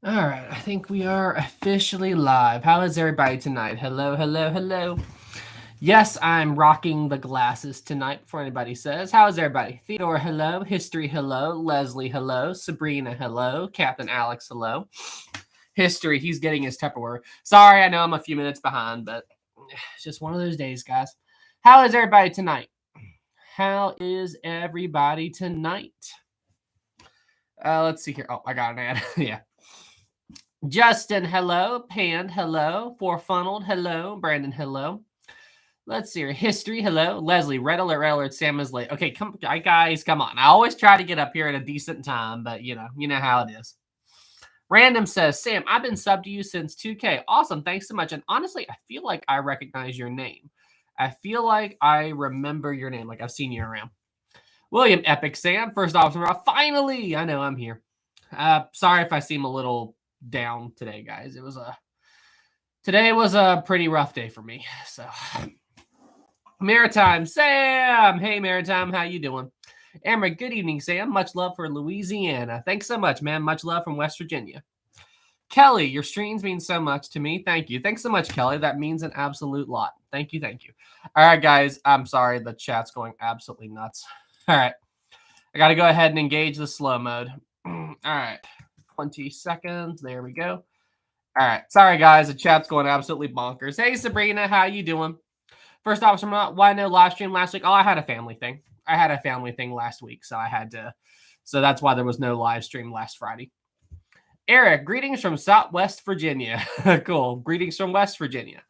All right, I think we are officially live. How is everybody tonight? Hello, hello, hello. Yes, I'm rocking the glasses tonight before anybody says. How is everybody? Theodore, hello. History, hello. Leslie, hello. Sabrina, hello. Captain Alex, hello. History, he's getting his Tupperware. Sorry, I know I'm a few minutes behind, but it's just one of those days, guys. How is everybody tonight? How is everybody tonight? Let's see here. Oh, I got an ad. Yeah. Justin, hello. Pan, hello. Forfunneled, hello. Brandon, hello. Let's see here. History, hello. Leslie, red alert, Sam is late. Okay, guys, come on. I always try to get up here at a decent time, but you know how it is. Random says, Sam, I've been subbed to you since 2K. Awesome, thanks so much. And honestly, I feel like I recognize your name. I feel like I remember your name, like I've seen you around. William Epic Sam, first officer. Finally, I know I'm here. Sorry if I seem a little down today, guys. Today was a pretty rough day for me. So Maritime Sam, hey Maritime, how you doing? Amber, good evening, Sam. Much love for Louisiana. Thanks so much, man. Much love from West Virginia. Kelly, your streams mean so much to me. Thank you. Thanks so much, Kelly. That means an absolute lot. Thank you. Thank you. All right, guys. I'm sorry. The chat's going absolutely nuts. All right. I got to go ahead and engage the slow mode. All right. 20 seconds. There we go. All right. Sorry, guys. The chat's going absolutely bonkers. Hey, Sabrina. How you doing? First off, why no live stream last week? Oh, I had a family thing. I had a family thing last week, so I had to. So that's why there was no live stream last Friday. Eric, greetings from Southwest Virginia. Cool. Greetings from West Virginia.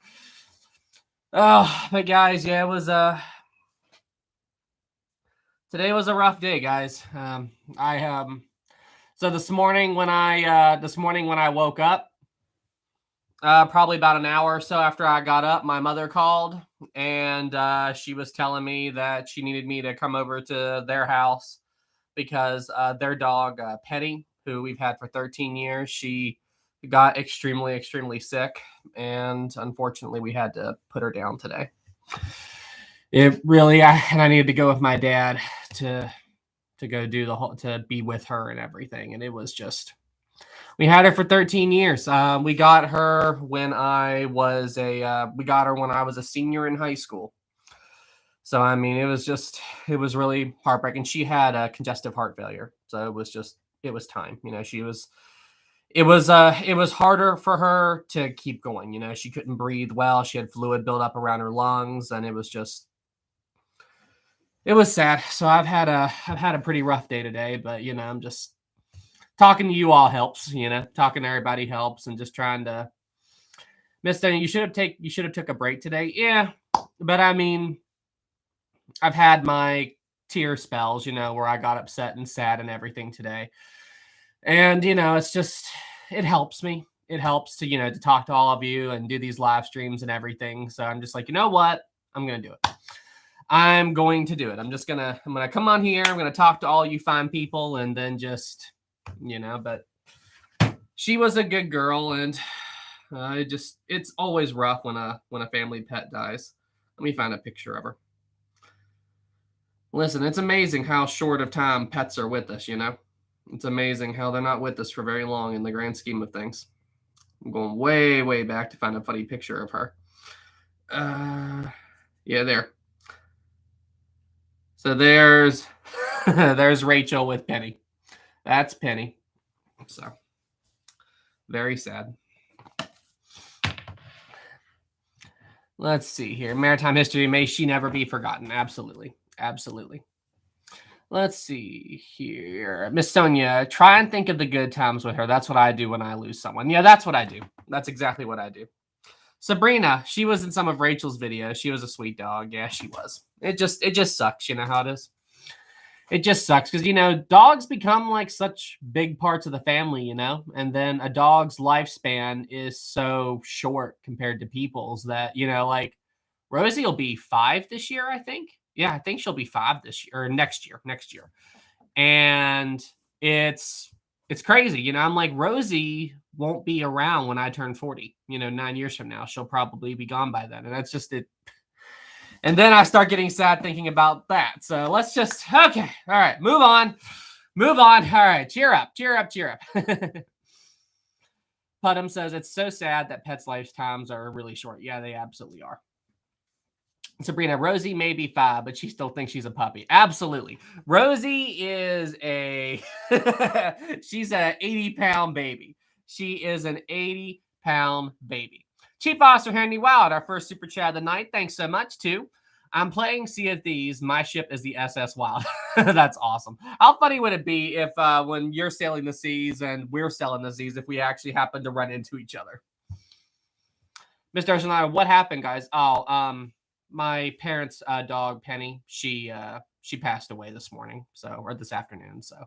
Oh, but guys, yeah, it was today was a rough day, guys. So this morning when I woke up, probably about an hour or so after I got up, my mother called and she was telling me that she needed me to come over to their house because their dog, Penny, who we've had for 13 years, she got extremely, extremely sick. And unfortunately, we had to put her down today. And I needed to go with my dad to go do to be with her and everything. And it was just, we had her for 13 years. We got her when I was a senior in high school. So, I mean, it was really heartbreaking. She had a congestive heart failure. So it was time, it was harder for her to keep going. She couldn't breathe well. She had fluid build up around her lungs and it was sad. So I've had a pretty rough day today, but I'm just talking to you all helps, talking to everybody helps and just trying to Miss Denny, you should have took a break today. Yeah. But I mean, I've had my tear spells, where I got upset and sad and everything today. And, it helps me. It helps to, to talk to all of you and do these live streams and everything. So I'm just like, you know what? I'm going to do it. I'm going to do it. I'm going to come on here. I'm going to talk to all you fine people and then just, but she was a good girl and it's always rough when a family pet dies. Let me find a picture of her. Listen, it's amazing how short of time pets are with us, It's amazing how they're not with us for very long in the grand scheme of things. I'm going way, way back to find a funny picture of her. Yeah, there. So there's Rachel with Penny. That's Penny. So very sad. Let's see here. Maritime history, may she never be forgotten. Absolutely. Absolutely. Let's see here. Miss Sonia, try and think of the good times with her. That's what I do when I lose someone. Yeah, that's what I do. That's exactly what I do. Sabrina, she was in some of Rachel's videos. She was a sweet dog. Yeah, she was. It just sucks. You know how it is? It just sucks because, dogs become like such big parts of the family, and then a dog's lifespan is so short compared to people's that, like Rosie will be 5 this year, I think. Yeah, I think she'll be 5 this year or next year. And it's crazy. I'm like, Rosie won't be around when I turn 40, 9 years from now. She'll probably be gone by then. And that's just it. And then I start getting sad thinking about that. So let's just, okay. All right. Move on. All right. Cheer up. Putnam says, it's so sad that pets' lifetimes are really short. Yeah, they absolutely are. Sabrina, Rosie may be 5, but she still thinks she's a puppy. Absolutely. Rosie is she's an 80-pound baby. She is an 80-pound baby. Chief Officer Henry Wild, our first super chat of the night. Thanks so much, too. I'm playing Sea of Thieves. My ship is the SS Wild. That's awesome. How funny would it be if when you're sailing the seas and we're sailing the seas, if we actually happen to run into each other? Mr. Arsenal, what happened, guys? Oh, my parents' dog Penny, she passed away this morning, or this afternoon. So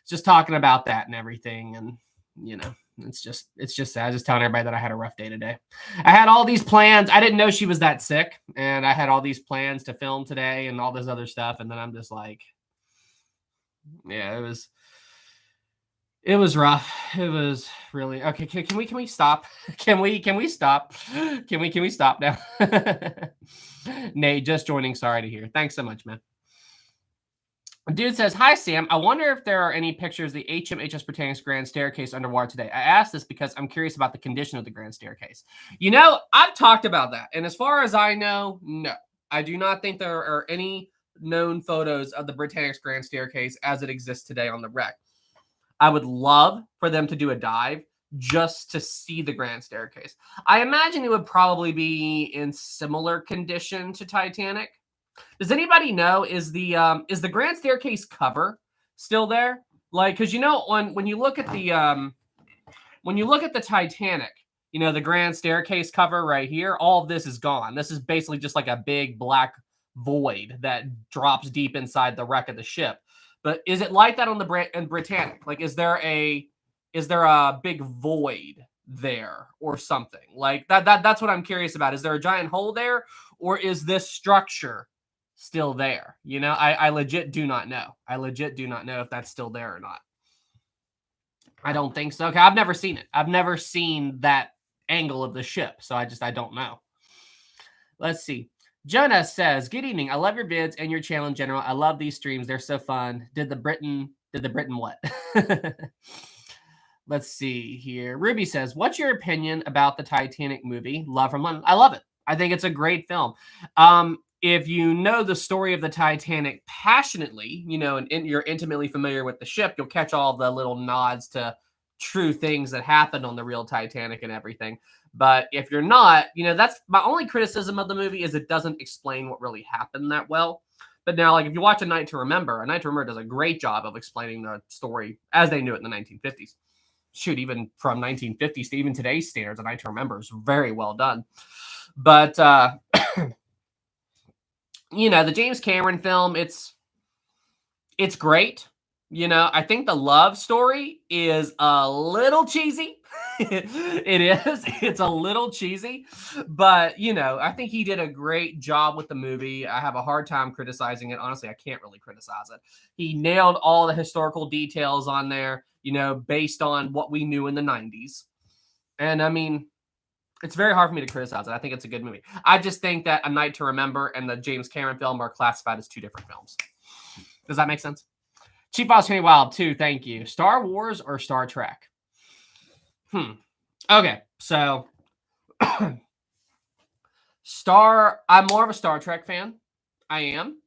just talking about that and everything, and it's just sad. Just telling everybody that I had a rough day today. I had all these plans. I didn't know she was that sick, and I had all these plans to film today and all this other stuff, and then I'm just like, yeah, it was rough. It was really okay. Can we stop? Can we stop? Can we stop now? Nate, just joining. Sorry to hear. Thanks so much, man. Dude says, hi, Sam. I wonder if there are any pictures of the HMHS Britannic's Grand Staircase underwater today. I asked this because I'm curious about the condition of the Grand Staircase. I've talked about that. And as far as I know, no. I do not think there are any known photos of the Britannic's Grand Staircase as it exists today on the wreck. I would love for them to do a dive just to see the Grand Staircase. I imagine it would probably be in similar condition to Titanic. Does anybody know, is the Grand Staircase cover still there? Like, because when you look at the Titanic, the Grand Staircase cover right here, all of this is gone. This is basically just like a big black void that drops deep inside the wreck of the ship. But is it like that on the Britannic? Like, is there a big void there or something like that? That's what I'm curious about. Is there a giant hole there, or is this structure still there? I legit do not know. I legit do not know if that's still there or not. I don't think so. Okay, I've never seen it. I've never seen that angle of the ship, so I don't know. Let's see. Jonah says, good evening. I love your vids and your channel in general. I love these streams. They're so fun. Did the Britain what? Let's see here. Ruby says, what's your opinion about the Titanic movie, Love from London? I love it. I think it's a great film. If you know the story of the Titanic passionately, and you're intimately familiar with the ship, you'll catch all the little nods to true things that happened on the real Titanic and everything. But if you're not, that's my only criticism of the movie, is it doesn't explain what really happened that well. But now, like, if you watch A Night to Remember does a great job of explaining the story as they knew it in the 1950s. Shoot, even from 1950s to even today's standards, A Night to Remember is very well done. But, the James Cameron film, it's great. I think the love story is a little cheesy. It is. It's a little cheesy. But, I think he did a great job with the movie. I have a hard time criticizing it. Honestly, I can't really criticize it. He nailed all the historical details on there, based on what we knew in the 90s. And, I mean, it's very hard for me to criticize it. I think it's a good movie. I just think that A Night to Remember and the James Cameron film are classified as two different films. Does that make sense? Chief Boss Henry Wild, too. Thank you. Star Wars or Star Trek? Okay, so I'm more of a Star Trek fan. I am.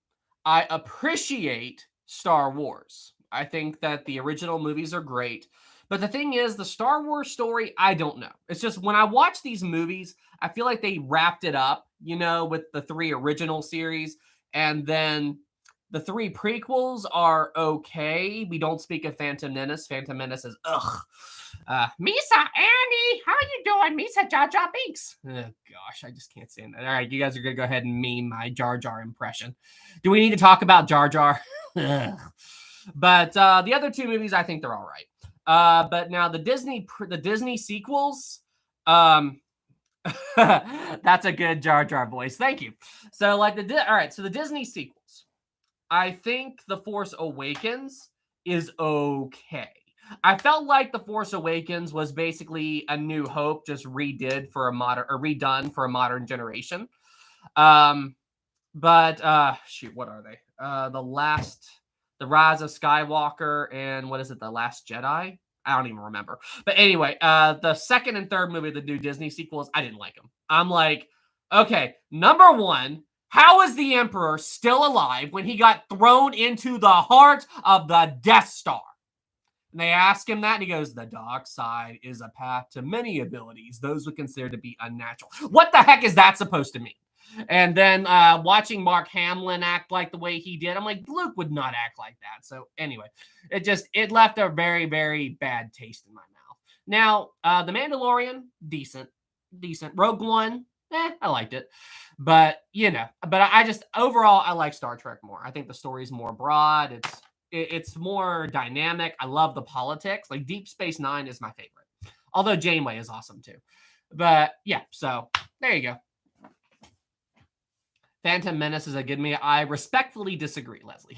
I appreciate Star Wars. I think that the original movies are great. But the thing is, the Star Wars story, I don't know. It's just when I watch these movies, I feel like they wrapped it up, with the 3 original series. And then the 3 prequels are okay. We don't speak of Phantom Menace. Phantom Menace is, ugh. Misa, Andy, how you doing? Misa, Jar Jar Binks. Oh, gosh, I just can't stand that. All right, you guys are going to go ahead and meme my Jar Jar impression. Do we need to talk about Jar Jar? But the other 2 movies, I think they're all right. But now the Disney sequels, that's a good Jar Jar voice. Thank you. So all right. So the Disney sequels, I think The Force Awakens is okay. I felt like The Force Awakens was basically A New Hope, just redone for a modern generation. But shoot, what are they? The Rise of Skywalker and what is it? The Last Jedi, I don't even remember. But anyway, the second and third movie, the new Disney sequels, I didn't like them. I'm like, okay, number one, how is the Emperor still alive when he got thrown into the heart of the Death Star? And they ask him that, and he goes, the dark side is a path to many abilities those would consider to be unnatural. What the heck is that supposed to mean? And then watching Mark Hamill act like the way he did, I'm like, Luke would not act like that. So anyway, it left a very, very bad taste in my mouth. Now, The Mandalorian, decent. Rogue One, I liked it. But, I just, overall, I like Star Trek more. I think the story's more broad. It's more dynamic. I love the politics. Like Deep Space Nine is my favorite. Although Janeway is awesome too. But yeah, so there you go. Phantom Menace is a good movie. I respectfully disagree, Leslie.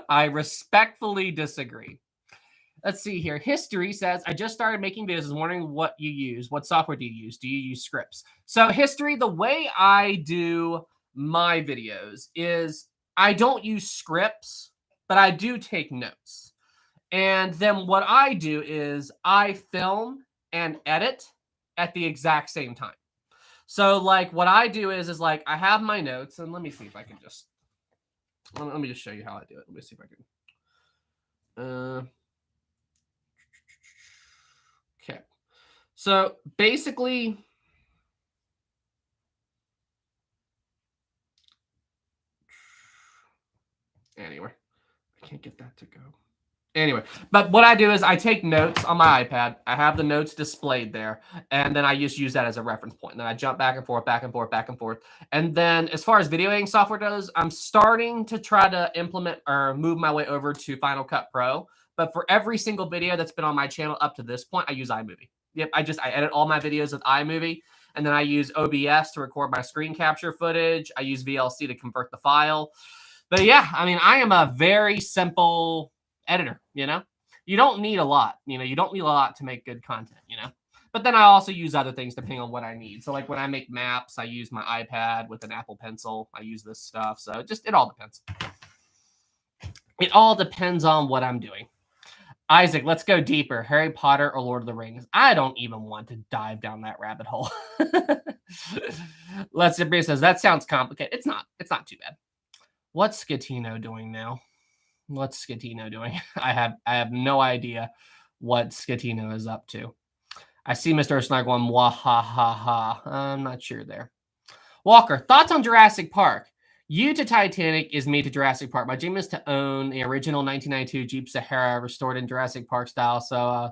I respectfully disagree. Let's see here. History says, I just started making videos. I was wondering what you use. What software do you use? Do you use scripts? So History, the way I do my videos is I don't use scripts, but I do take notes. And then what I do is I film and edit at the exact same time. So like what I do is like I have my notes, and let me see if I can just let me just show you how I do it. Let me see if I can. Okay. So basically, anyway, I can't get that to go. Anyway, but what I do is I take notes on my iPad. I have the notes displayed there, and then I just use that as a reference point. And then I jump back and forth, back and forth, back and forth. And then as far as video editing software goes, I'm starting to try to implement or move my way over to Final Cut Pro. But for every single video that's been on my channel up to this point, I use iMovie. Yep, I edit all my videos with iMovie, and then I use OBS to record my screen capture footage. I use VLC to convert the file. But yeah, I mean, I am a very simple editor, you don't need a lot, you don't need a lot to make good content, but then I also use other things depending on what I need. So like when I make maps, I use my iPad with an Apple Pencil. I use this stuff. So it all depends. It all depends on what I'm doing. Isaac, let's go deeper. Harry Potter or Lord of the Rings? I don't even want to dive down that rabbit hole. Let's see. Says that sounds complicated. It's not too bad. What's Scatino doing now? What's Scatino doing? I have no idea what Scatino is up to. I see Mr. Snark going, wah ha ha ha. I'm not sure there. Walker, thoughts on Jurassic Park? You to Titanic is me to Jurassic Park. My dream is to own the original 1992 Jeep Sahara restored in Jurassic Park style. So,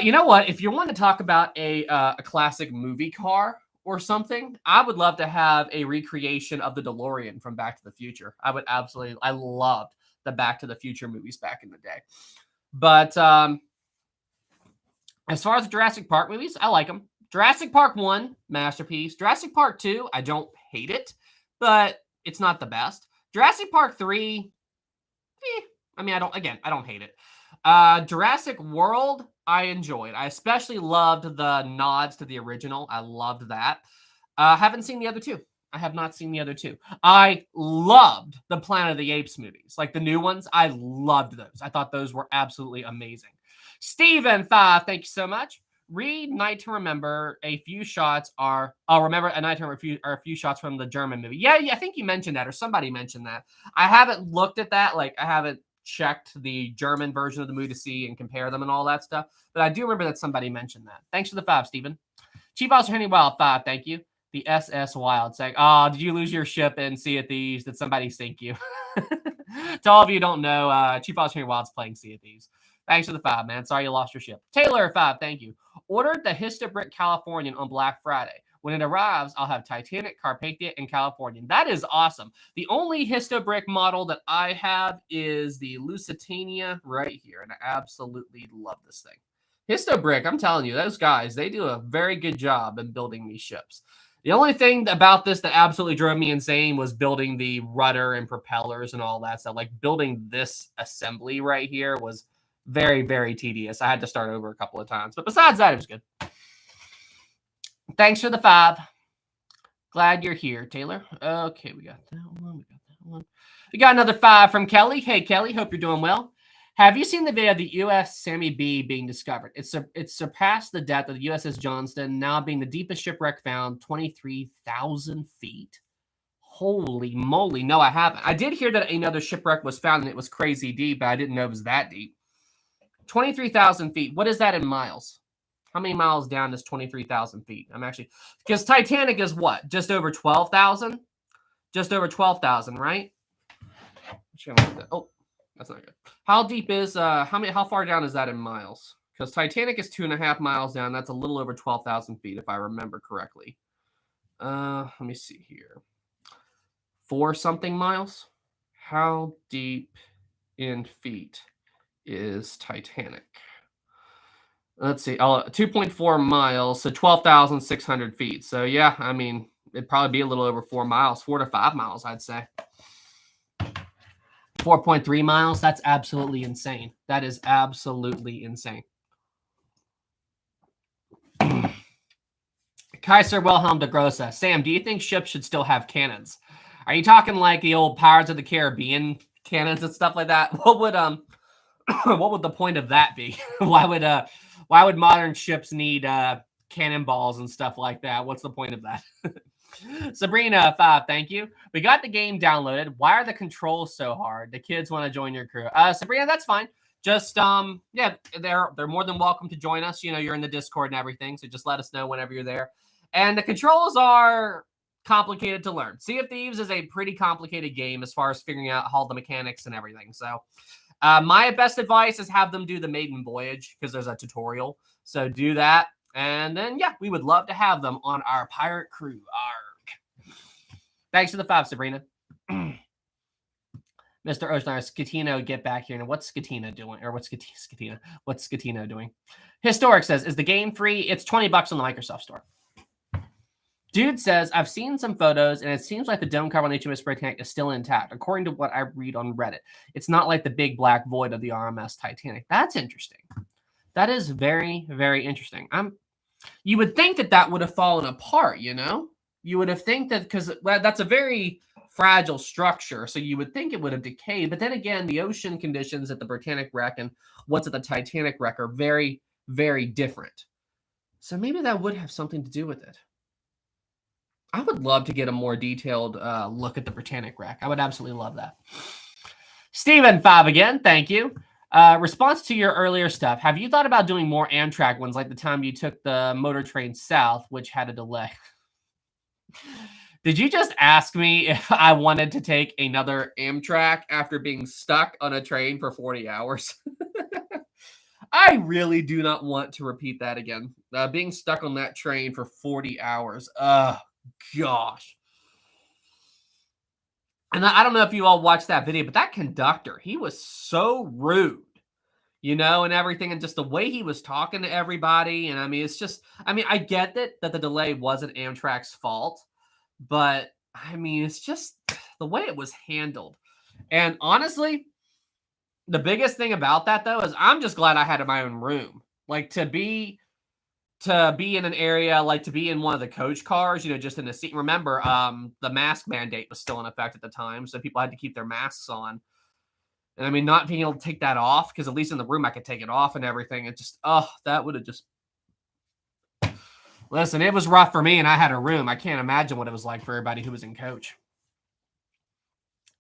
you know what? If you want to talk about a classic movie car or something, I would love to have a recreation of the DeLorean from Back to the Future. I loved the Back to the Future movies back in the day. But as far as the Jurassic Park movies, I like them. Jurassic Park 1, masterpiece. Jurassic Park 2, I don't hate it, but it's not the best. Jurassic Park 3, I don't hate it. Jurassic World, I enjoyed. I especially loved the nods to the original. I loved that. Haven't seen the other two. I have not seen the other two. I loved the Planet of the Apes movies, like the new ones. I loved those. I thought those were absolutely amazing. Steven 5, thank you so much. Read Night to Remember. A few shots are. I'll remember a Night to Remember are a few shots from the German movie. Yeah, I think you mentioned that, or somebody mentioned that. I haven't looked at that. Like I haven't checked the German version of the movie to see and compare them and all that stuff. But I do remember that somebody mentioned that. Thanks for the 5, Steven. Chief Officer Henry Wild 5, thank you. The SS Wild saying, did you lose your ship in Sea of Thieves? Did somebody sink you? To all of you who don't know, Chief Officer Henry Wild's playing Sea of Thieves. Thanks for the 5, man. Sorry you lost your ship. Taylor 5, thank you. Ordered the Histobrick Californian on Black Friday. When it arrives, I'll have Titanic, Carpathia, and Californian. That is awesome. The only Histobrick model that I have is the Lusitania right here, and I absolutely love this thing. Histobrick, I'm telling you, those guys, they do a very good job in building these ships. The only thing about this that absolutely drove me insane was building the rudder and propellers and all that stuff. Like building this assembly right here was very, very tedious. I had to start over a couple of times. But besides that, it was good. Thanks for the 5. Glad you're here, Taylor. Okay, we got that one. We got another 5 from Kelly. Hey, Kelly, hope you're doing well. Have you seen the video of the U.S. Sammy B being discovered? It's surpassed the depth of the USS Johnston, now being the deepest shipwreck found, 23,000 feet. Holy moly. No, I haven't. I did hear that another shipwreck was found and it was crazy deep, but I didn't know it was that deep. 23,000 feet. What is that in miles? How many miles down is 23,000 feet? I'm actually, because Titanic is what? Just over 12,000? Just over 12,000, right? Oh, that's not good. How deep is, how far down is that in miles? Because Titanic is 2.5 miles down. That's a little over 12,000 feet, if I remember correctly. Let me see here. 4 something miles? How deep in feet is Titanic? Let's see. 2.4 miles, so 12,600 feet. So yeah, I mean, it'd probably be a little over 4 miles, 4 to 5 miles, I'd say. 4.3 miles. That's absolutely insane. That is absolutely insane. Kaiser Wilhelm de Grossa. Sam, do you think ships should still have cannons? Are you talking like the old Pirates of the Caribbean cannons and stuff like that? What would what would the point of that be? Why would modern ships need cannonballs and stuff like that? What's the point of that? Sabrina 5, thank you. We got the game downloaded. Why are the controls so hard? The kids want to join your crew. Sabrina, that's fine. Just yeah, they're more than welcome to join us. You know, you're in the Discord and everything, so just let us know whenever you're there. And the controls are complicated to learn. Sea of Thieves is a pretty complicated game as far as figuring out all the mechanics and everything. So my best advice is have them do the maiden voyage because there's a tutorial. So do that. And then, yeah, we would love to have them on our pirate crew. Arg. Thanks for the 5, Sabrina. Mr. Oshnar, Scatino, get back here. Now, what's Scatino doing? Or what's Scatino? What's Scatino doing? Historic says, is the game free? It's $20 on the Microsoft Store. Dude says, I've seen some photos, and it seems like the dome cover on HMS Titanic is still intact, according to what I read on Reddit. It's not like the big black void of the RMS Titanic. That's interesting. That is very, very interesting. You would think that would have fallen apart, you know? You would have think that, because that's a very fragile structure, so you would think it would have decayed. But then again, the ocean conditions at the Britannic wreck and what's at the Titanic wreck are very, very different. So maybe that would have something to do with it. I would love to get a more detailed look at the Britannic wreck. I would absolutely love that. Steven 5 again, thank you. Response to your earlier stuff. Have you thought about doing more Amtrak ones like the time you took the motor train south, which had a delay? Did you just ask me if I wanted to take another Amtrak after being stuck on a train for 40 hours? I really do not want to repeat that again. Being stuck on that train for 40 hours. Gosh. And I don't know if you all watched that video, but that conductor, he was so rude, you know, and everything. And just the way he was talking to everybody. And I mean, it's just, I mean, I get that the delay wasn't Amtrak's fault, but I mean, it's just the way it was handled. And honestly, the biggest thing about that, though, is I'm just glad I had my own room. Like, to be in an area, like to be in one of the coach cars, you know, just in a seat. Remember, the mask mandate was still in effect at the time, so people had to keep their masks on. And I mean, not being able to take that off, because at least in the room I could take it off and everything. It just, that would have just... Listen, it was rough for me, and I had a room. I can't imagine what it was like for everybody who was in coach.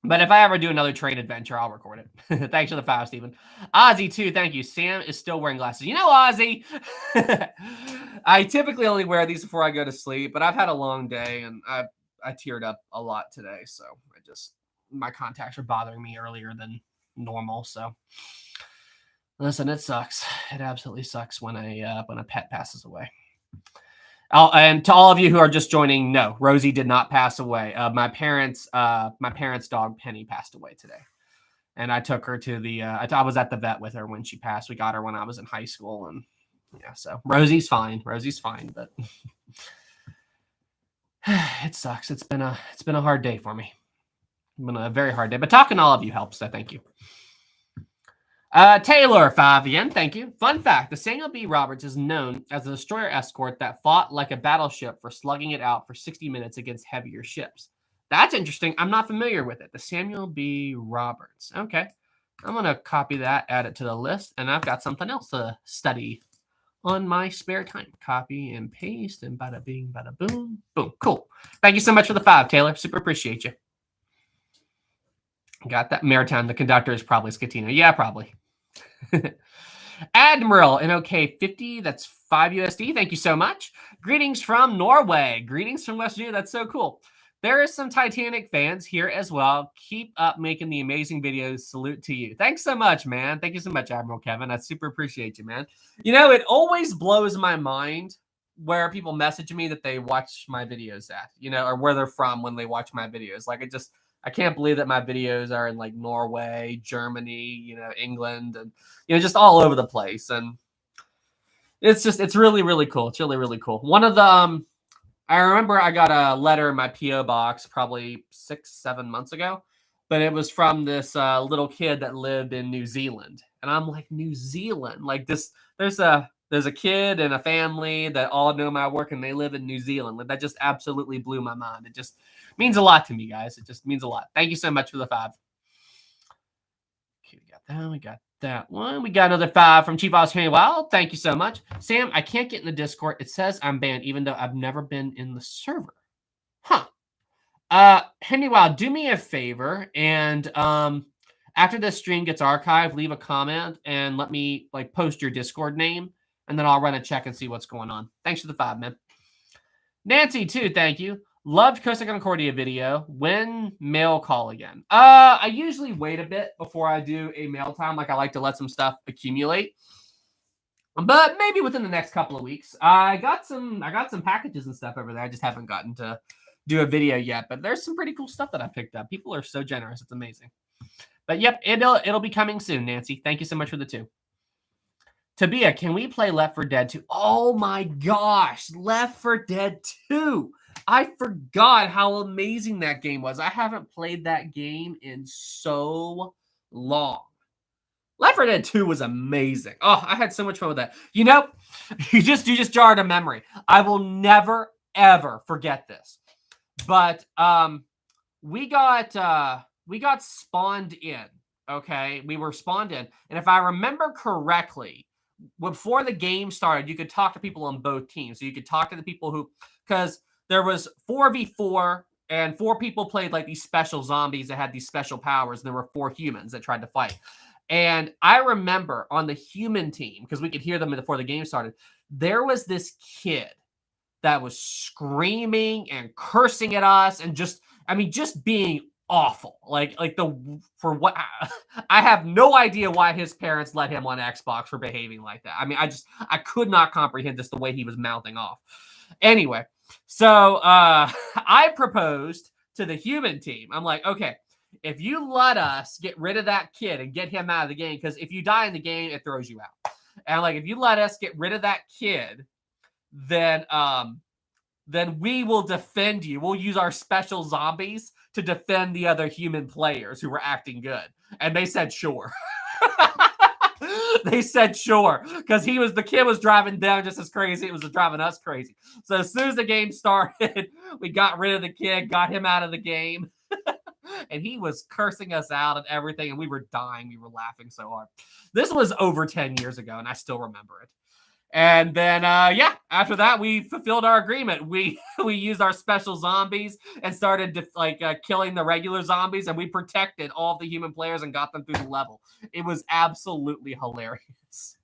But if I ever do another train adventure, I'll record it. Thanks for the 5, Stephen. Ozzy, too, thank you. Sam is still wearing glasses. You know, Ozzy, I typically only wear these before I go to sleep, but I've had a long day, and I teared up a lot today, so my contacts are bothering me earlier than normal, so. Listen, it sucks. It absolutely sucks when a pet passes away. And to all of you who are just joining, no, Rosie did not pass away. My parents' dog Penny passed away today, and I took her to the. I was at the vet with her when she passed. We got her when I was in high school, and yeah, so Rosie's fine. Rosie's fine, but it sucks. It's been a hard day for me. It's been a very hard day, but talking to all of you helps. So thank you. Taylor 5 again, thank you. Fun fact, the Samuel B. Roberts is known as a destroyer escort that fought like a battleship for slugging it out for 60 minutes against heavier ships. That's interesting. I'm not familiar with it. The Samuel B. Roberts. Okay. I'm going to copy that, add it to the list, and I've got something else to study on my spare time. Copy and paste, and bada bing, bada boom. Boom. Cool. Thank you so much for the 5, Taylor. Super appreciate you. Got that. Maritime, the conductor is probably Scatino. Yeah, probably. Admiral in OK50, that's 5 USD. Thank you so much. Greetings from Norway. Greetings from West Virginia. That's so cool. There is some Titanic fans here as well. Keep up making the amazing videos. Salute to you. Thanks so much, man. Thank you so much, Admiral Kevin. I super appreciate you, man. You know, it always blows my mind where people message me that they watch my videos at, you know, or where they're from when they watch my videos. Like, I can't believe that my videos are in like Norway, Germany, you know, England, and, you know, just all over the place. And it's really, really cool. It's really, really cool. One of the, I remember I got a letter in my P.O. box probably 6-7 months ago, but it was from this little kid that lived in New Zealand. And I'm like, New Zealand? Like this, there's a kid and a family that all know my work and they live in New Zealand. Like, that just absolutely blew my mind. It just means a lot to me, guys. It just means a lot. Thank you so much for the 5. Okay, we got that. We got that one. We got another 5 from Chief Australian Wild. Thank you so much. Sam, I can't get in the Discord. It says I'm banned, even though I've never been in the server. Huh. Henry Wild, do me a favor, and after this stream gets archived, leave a comment and let me like post your Discord name, and then I'll run a check and see what's going on. Thanks for the 5, man. Nancy, too, thank you. Loved Costa Concordia video. When mail call again? I usually wait a bit before I do a mail time. Like, I like to let some stuff accumulate. But maybe within the next couple of weeks. I got some packages and stuff over there. I just haven't gotten to do a video yet. But there's some pretty cool stuff that I picked up. People are so generous. It's amazing. But yep, it'll be coming soon, Nancy. Thank you so much for the 2. Tabia, can we play Left 4 Dead 2? Oh my gosh, Left 4 Dead 2. I forgot how amazing that game was. I haven't played that game in so long. Left 4 Dead 2 was amazing. Oh, I had so much fun with that. You know, you just jarred a memory. I will never, ever forget this. But we got spawned in, okay? We were spawned in. And if I remember correctly, before the game started, you could talk to people on both teams. So you could talk to the people who, because there was 4v4 and 4 people played like these special zombies that had these special powers. And there were 4 humans that tried to fight. And I remember on the human team, because we could hear them before the game started, there was this kid that was screaming and cursing at us and just being awful. I have no idea why his parents let him on Xbox for behaving like that. I mean, I could not comprehend just the way he was mouthing off. Anyway, so I proposed to the human team. I'm like, okay, if you let us get rid of that kid and get him out of the game, because if you die in the game, it throws you out. And I'm like, if you let us get rid of that kid, then we will defend you. We'll use our special zombies to defend the other human players who were acting good. And they said, sure. They said, sure. Because the kid was driving them just as crazy. It was driving us crazy. So as soon as the game started, we got rid of the kid, got him out of the game. And he was cursing us out and everything. And we were dying. We were laughing so hard. This was over 10 years ago, and I still remember it. And then, after that, we fulfilled our agreement. We used our special zombies and started killing the regular zombies, and we protected all of the human players and got them through the level. It was absolutely hilarious.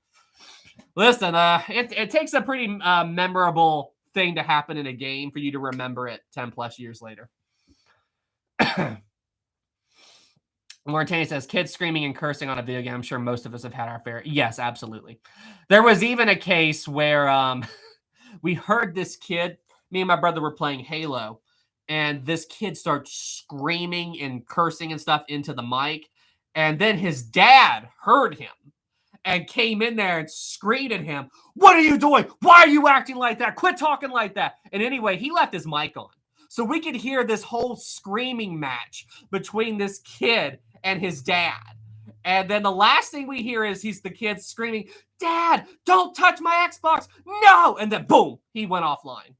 Listen, it takes a pretty memorable thing to happen in a game for you to remember it 10 plus years later. Mauritania says, kids screaming and cursing on a video game. I'm sure most of us have had our fair. Yes, absolutely. There was even a case where we heard this kid, me and my brother were playing Halo, and this kid starts screaming and cursing and stuff into the mic. And then his dad heard him and came in there and screamed at him, "What are you doing? Why are you acting like that? Quit talking like that." And anyway, he left his mic on. So we could hear this whole screaming match between this kid and his dad. And then the last thing we hear is the kid screaming, "Dad, don't touch my Xbox. No." And then boom, he went offline.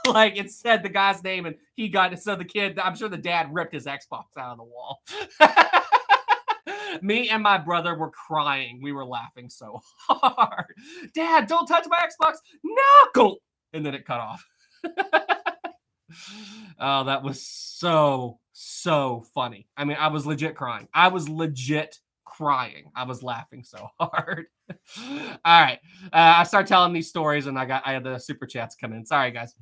Like, it said the guy's name and he got it. So the kid, I'm sure the dad ripped his Xbox out of the wall. Me and my brother were crying. We were laughing so hard. Dad, don't touch my Xbox. No! And then it cut off. Oh, that was so funny. I mean, I was legit crying. I was laughing so hard. All right. I start telling these stories and I had the super chats come in. Sorry, guys.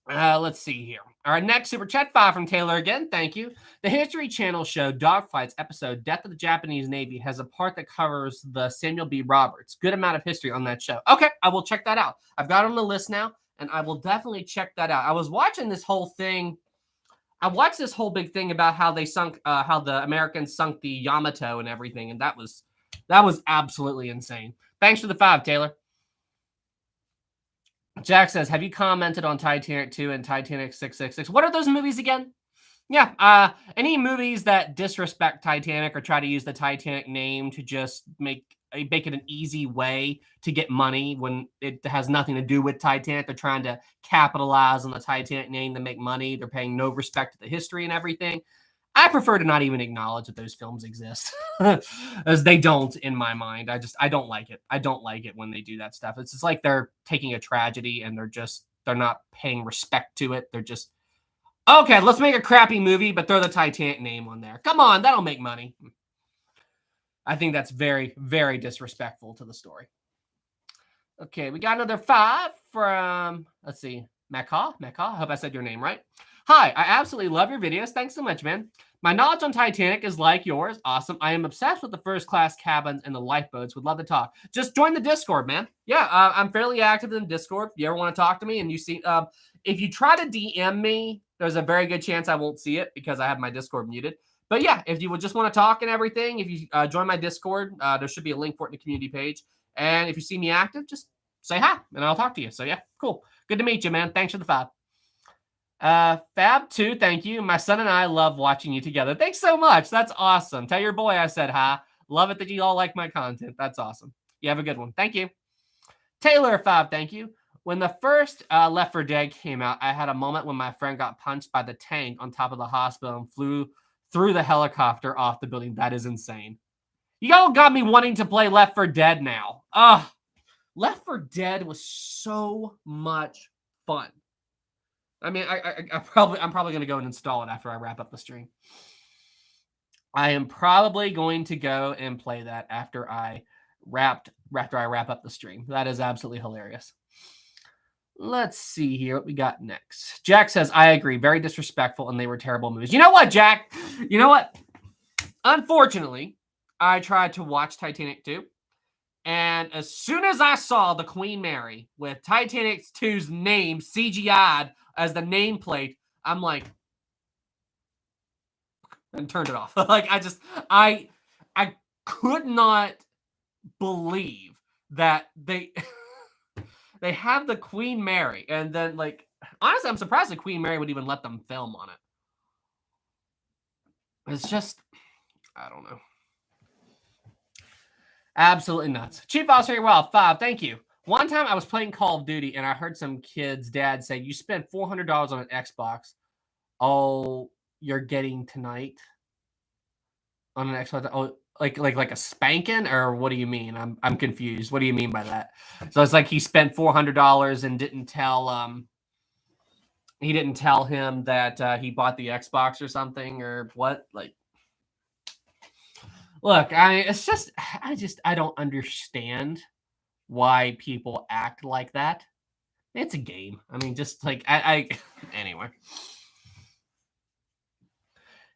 Let's see here. Our next super chat, 5 from Taylor again. Thank you. The History Channel show Dogfights episode Death of the Japanese Navy has a part that covers the Samuel B. Roberts. Good amount of history on that show. Okay, I will check that out. I've got it on the list now, and I will definitely check that out. I was watching this whole thing. I watched this whole big thing about how they sunk, how the Americans sunk the Yamato and everything, and that was absolutely insane. Thanks for the 5, Taylor. Jack says, have you commented on Titanic 2 and Titanic 666? What are those movies again? Yeah, any movies that disrespect Titanic or try to use the Titanic name to just make it an easy way to get money when it has nothing to do with Titanic. They're trying to capitalize on the Titanic name to make money. They're paying no respect to the history and everything. I prefer to not even acknowledge that those films exist, as they don't in my mind. I don't like it. I don't like it when they do that stuff. It's just like they're taking a tragedy and they're not paying respect to it. They're just, okay, let's make a crappy movie, but throw the Titanic name on there. Come on, that'll make money. I think that's very, very disrespectful to the story. Okay, we got another 5 from, let's see, Macaw. I hope I said your name right. Hi, I absolutely love your videos. Thanks so much, man. My knowledge on Titanic is like yours. Awesome. I am obsessed with the first class cabins and the lifeboats. Would love to talk. Just join the Discord, man. Yeah, I'm fairly active in Discord. If you ever want to talk to me and you see, if you try to DM me, there's a very good chance I won't see it because I have my Discord muted. But yeah, if you would just want to talk and everything, if you join my Discord, there should be a link for it in the community page. And if you see me active, just say hi and I'll talk to you. So yeah, cool. Good to meet you, man. Thanks for the 5. Fab2, thank you. My son and I love watching you together. Thanks so much. That's awesome. Tell your boy I said hi. Love it that you all like my content. That's awesome. You have a good one. Thank you. Taylor 5, thank you. When the first Left 4 Dead came out, I had a moment when my friend got punched by the tank on top of the hospital and flew through the helicopter off the building. That is insane. You all got me wanting to play Left 4 Dead now. Left 4 Dead was so much fun. I mean, I'm probably going to go and install it after I wrap up the stream. I am probably going to go and play that after I wrap up the stream. That is absolutely hilarious. Let's see here what we got next. Jack says, I agree. Very disrespectful, and they were terrible movies. You know what, Jack? You know what? Unfortunately, I tried to watch Titanic 2. And as soon as I saw the Queen Mary with Titanic 2's name CGI'd as the nameplate, I'm like, and turned it off. Like, I could not believe that they have the Queen Mary. And then, like, honestly, I'm surprised the Queen Mary would even let them film on it. It's just, I don't know. Absolutely nuts. Chief Officer Wild 5, thank you. One time I was playing Call of Duty and I heard some kid's dad say, you spent $400 on an Xbox. Oh, you're getting tonight on an Xbox? Oh, like a spanking, or what do you mean? I'm confused. What do you mean by that? So it's like he spent $400 and didn't tell him that he bought the Xbox or something, or what? Like, look, I mean, it's just, I don't understand why people act like that. It's a game. I mean, just like,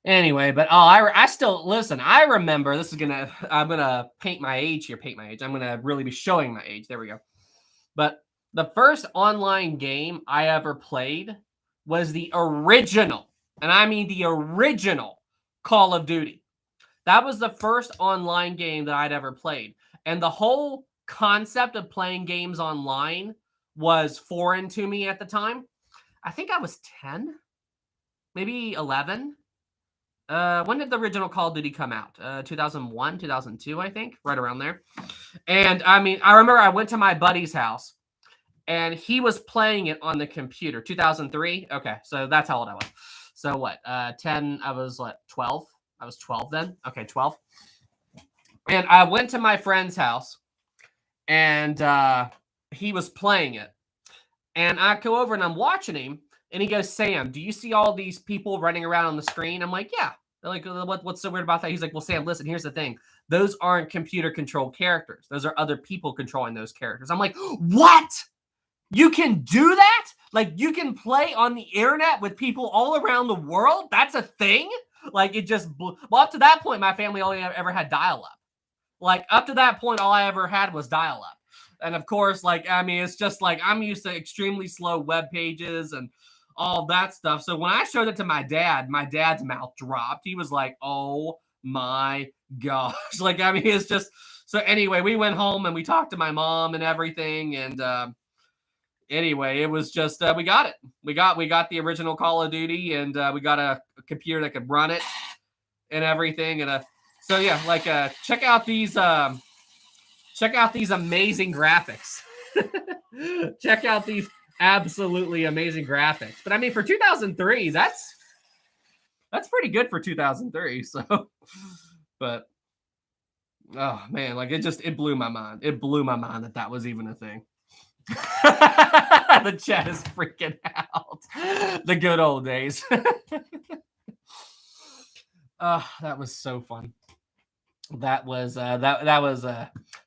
anyway, but I still, listen, I remember, I'm going to paint my age here, I'm going to really be showing my age. There we go. But the first online game I ever played was the original, and I mean the original Call of Duty. That was the first online game that I'd ever played. And the whole concept of playing games online was foreign to me at the time. I think I was 10, maybe 11. When did the original Call of Duty come out? 2001, 2002, I think, right around there. And I mean, I remember I went to my buddy's house and he was playing it on the computer. 2003. Okay, so that's how old I was. So what? 10, I was what, 12? I was 12 then. Okay, 12. And I went to my friend's house, and he was playing it. And I go over and I'm watching him, and he goes, Sam, do you see all these people running around on the screen? I'm like, yeah. They're like, what's so weird about that? He's like, well, Sam, listen, here's the thing. Those aren't computer-controlled characters. Those are other people controlling those characters. I'm like, what? You can do that? Like, you can play on the internet with people all around the world? That's a thing? Like, it just well, up to that point, my family only ever had dial-up. Like, up to that point, all I ever had was dial-up. And of course, like, I mean, it's just like I'm used to extremely slow web pages and all that stuff. So when I showed it to my dad's mouth dropped. He was like, oh my gosh. Like, I mean, it's just so anyway, we went home and we talked to my mom and everything. And anyway, it was just we got it. We got the original Call of Duty, and we got a computer that could run it and everything. And so yeah, like check out these amazing graphics. Check out these absolutely amazing graphics. But I mean, for 2003, that's pretty good for 2003. So, but oh man, like it blew my mind. It blew my mind that was even a thing. The chat is freaking out. The good old days. Oh, that was so fun. That was that was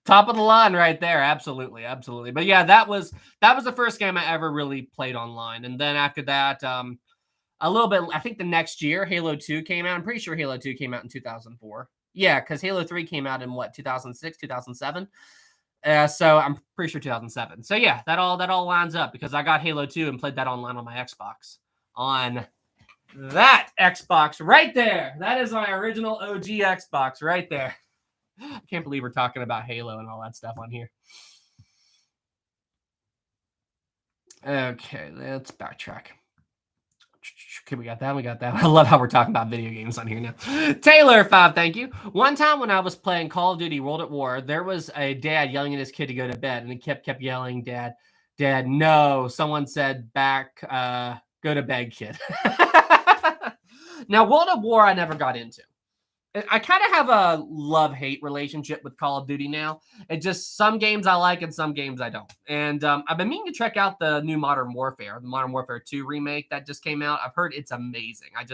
top of the line right there. Absolutely. But yeah, that was the first game I ever really played online. And then after that, a little bit, I think the next year, Halo 2 came out. I'm pretty sure Halo 2 came out in 2004. Yeah, because Halo 3 came out in what, 2006, 2007. So I'm pretty sure 2007. So yeah, that all lines up because I got Halo 2 and played that online on my Xbox. On that Xbox right there. That is my original OG Xbox right there. I can't believe we're talking about Halo and all that stuff on here. Okay, let's backtrack. Okay, we got that. I love how we're talking about video games on here now. Taylor 5, thank you. One time when I was playing Call of Duty World at War, there was a dad yelling at his kid to go to bed, and he kept yelling, Dad, no. Someone said back, go to bed, kid. Now, World at War, I never got into. I kind of have a love-hate relationship with Call of Duty now. It just, some games I like and some games I don't. And I've been meaning to check out the new Modern Warfare, the Modern Warfare 2 remake that just came out. I've heard it's amazing. I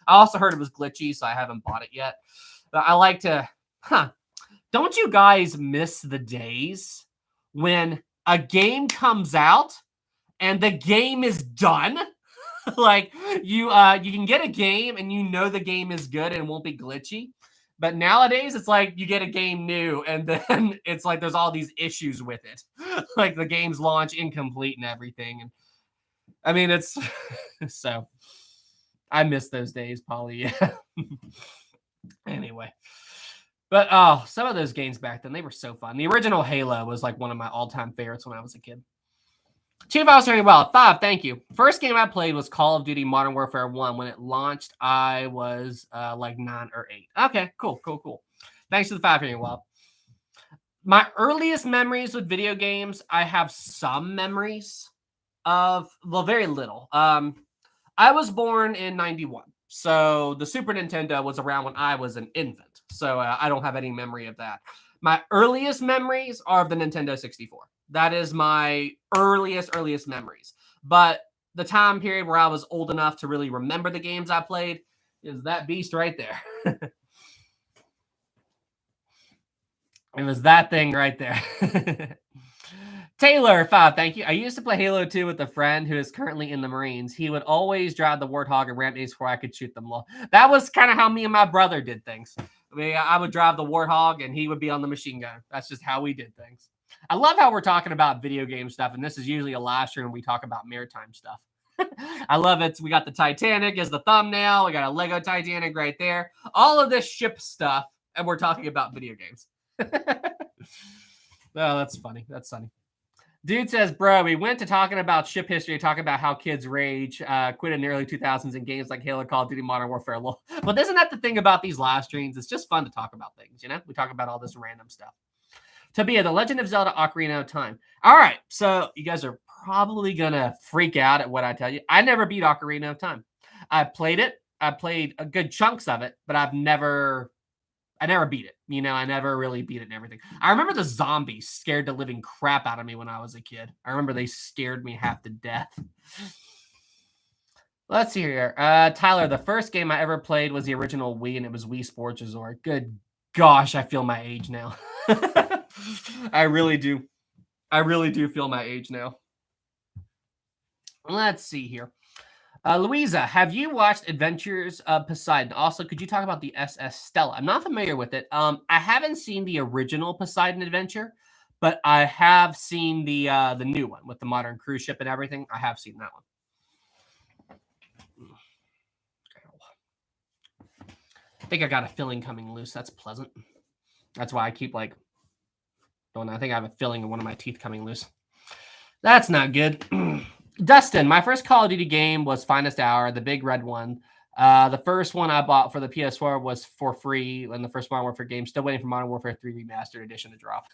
also heard it was glitchy, so I haven't bought it yet. But I like to, don't you guys miss the days when a game comes out and the game is done? Like you can get a game and you know the game is good and it won't be glitchy. But nowadays it's like you get a game new and then it's like there's all these issues with it. Like the game's launch incomplete and everything. And I mean, it's so I miss those days, Polly. Yeah. Anyway. But some of those games back then, they were so fun. The original Halo was like one of my all-time favorites when I was a kid. Chief, I was hearing well. 5, thank you. First game I played was Call of Duty Modern Warfare 1. When it launched, I was like 9 or 8. Okay, cool. Thanks to the 5 hearing well. My earliest memories with video games, I have some memories of, well, very little. I was born in 91. So the Super Nintendo was around when I was an infant. So I don't have any memory of that. My earliest memories are of the Nintendo 64. That is my earliest memories. But the time period where I was old enough to really remember the games I played is that beast right there. It was that thing right there. Taylor 5, thank you. I used to play Halo 2 with a friend who is currently in the Marines. He would always drive the Warthog and ramp before I could shoot them. That was kind of how me and my brother did things. I mean, I would drive the Warthog and he would be on the machine gun. That's just how we did things. I love how we're talking about video game stuff, and this is usually a live stream when we talk about maritime stuff. I love it. We got the Titanic as the thumbnail. We got a Lego Titanic right there. All of this ship stuff, and we're talking about video games. Oh, that's funny. That's funny. Dude says, bro, we went to talking about ship history, talking about how kids rage, quit in the early 2000s in games like Halo, Call of Duty, Modern Warfare. But isn't that the thing about these live streams? It's just fun to talk about things, you know? We talk about all this random stuff. Tabia, The Legend of Zelda Ocarina of Time. All right, so you guys are probably going to freak out at what I tell you. I never beat Ocarina of Time. I played it. played a good chunks of it, but I never beat it. I never really beat it and everything. I remember the zombies scared the living crap out of me when I was a kid. I remember they scared me half to death. Let's see here. Tyler, the first game I ever played was the original Wii, and it was Wii Sports Resort. Good gosh, I feel my age now. I really do. I really do feel my age now. Let's see here. Louisa, have you watched Adventures of Poseidon? Also, could you talk about the SS Stella? I'm not familiar with it. I haven't seen the original Poseidon Adventure, but I have seen the new one with the modern cruise ship and everything. I have seen that one. I think I got a filling coming loose. That's pleasant. That's why I keep like going. I think I have a filling in one of my teeth coming loose. That's not good. Dustin, my first Call of Duty game was Finest Hour, the big red one. The first one I bought for the PS4 was for free, and the first Modern Warfare game. Still waiting for Modern Warfare 3 Remastered Edition to drop.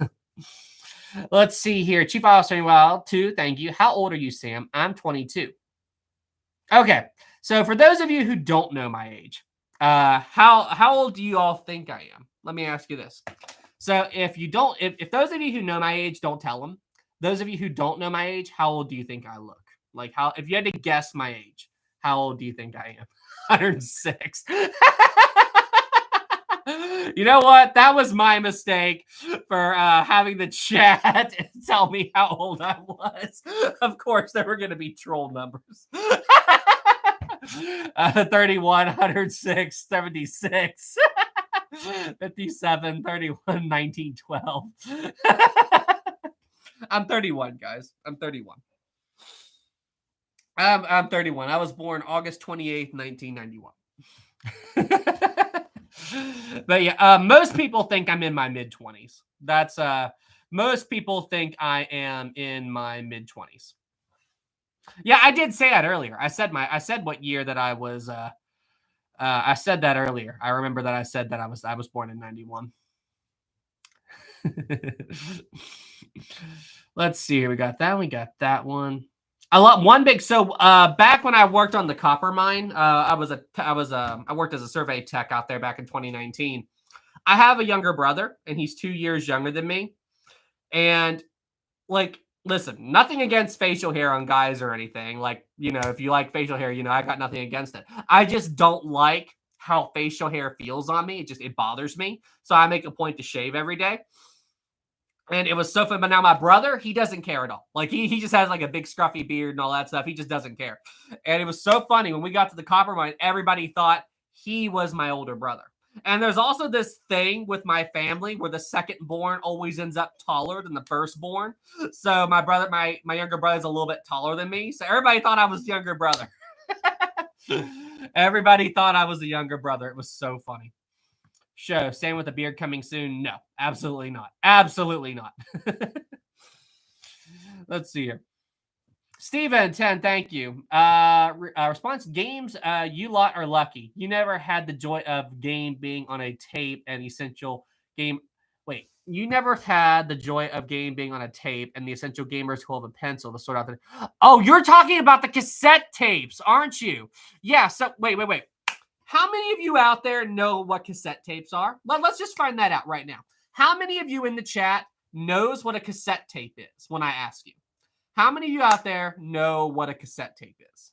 Let's see here. Chief Officer Wild 2, thank you. How old are you, Sam? I'm 22. Okay, so for those of you who don't know my age, how old do you all think I am? Let me ask you this. So if those of you who know my age, don't tell them. Those of you who don't know my age, how old do you think I look? Like, if you had to guess my age, how old do you think I am? 106. You know what? That was my mistake for having the chat tell me how old I was. Of course, there were going to be troll numbers. 31, 106, 76, 57, 31, 19, 12. I'm 31, guys. I'm 31. I'm 31. I was born August 28th, 1991. But yeah, most people think I'm in my mid-20s. That's most people think I am in my mid-20s. Yeah, I did say that earlier. I said what year that I was I said that earlier. I remember that I said that I was born in 91. Let's see here. We got that one. So back when I worked on the copper mine, I worked as a survey tech out there back in 2019. I have a younger brother, and he's 2 years younger than me. And like, listen, nothing against facial hair on guys or anything. Like, if you like facial hair, I got nothing against it. I just don't like how facial hair feels on me. It bothers me. So I make a point to shave every day. And it was so fun. But now my brother, he doesn't care at all. Like, he just has like a big scruffy beard and all that stuff. He just doesn't care. And it was so funny. When we got to the copper mine, everybody thought he was my older brother. And there's also this thing with my family where the second born always ends up taller than the firstborn. So my brother, my younger brother is a little bit taller than me. So everybody thought I was the younger brother. Everybody thought I was the younger brother. It was so funny. Show Sam with a beard coming soon. No, absolutely not. Absolutely not. Let's see here. Steven 10, thank you. Response: games, you lot are lucky. You never had the joy of game being on a tape and essential game. Wait, you never had the joy of game being on a tape and the essential gamers who hold a pencil to sort out the. Oh, you're talking about the cassette tapes, aren't you? Yeah. So wait. How many of you out there know what cassette tapes are? Let's just find that out right now. How many of you in the chat knows what a cassette tape is when I ask you? How many of you out there know what a cassette tape is?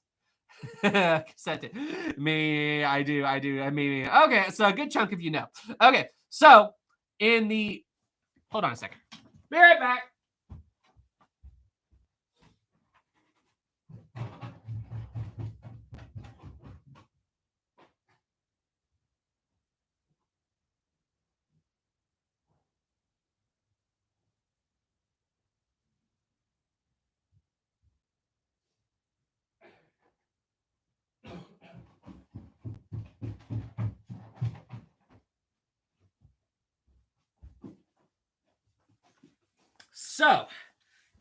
Cassette tape. Me, I do. Me. Okay, so a good chunk of you know. Okay, so hold on a second. Be right back. So,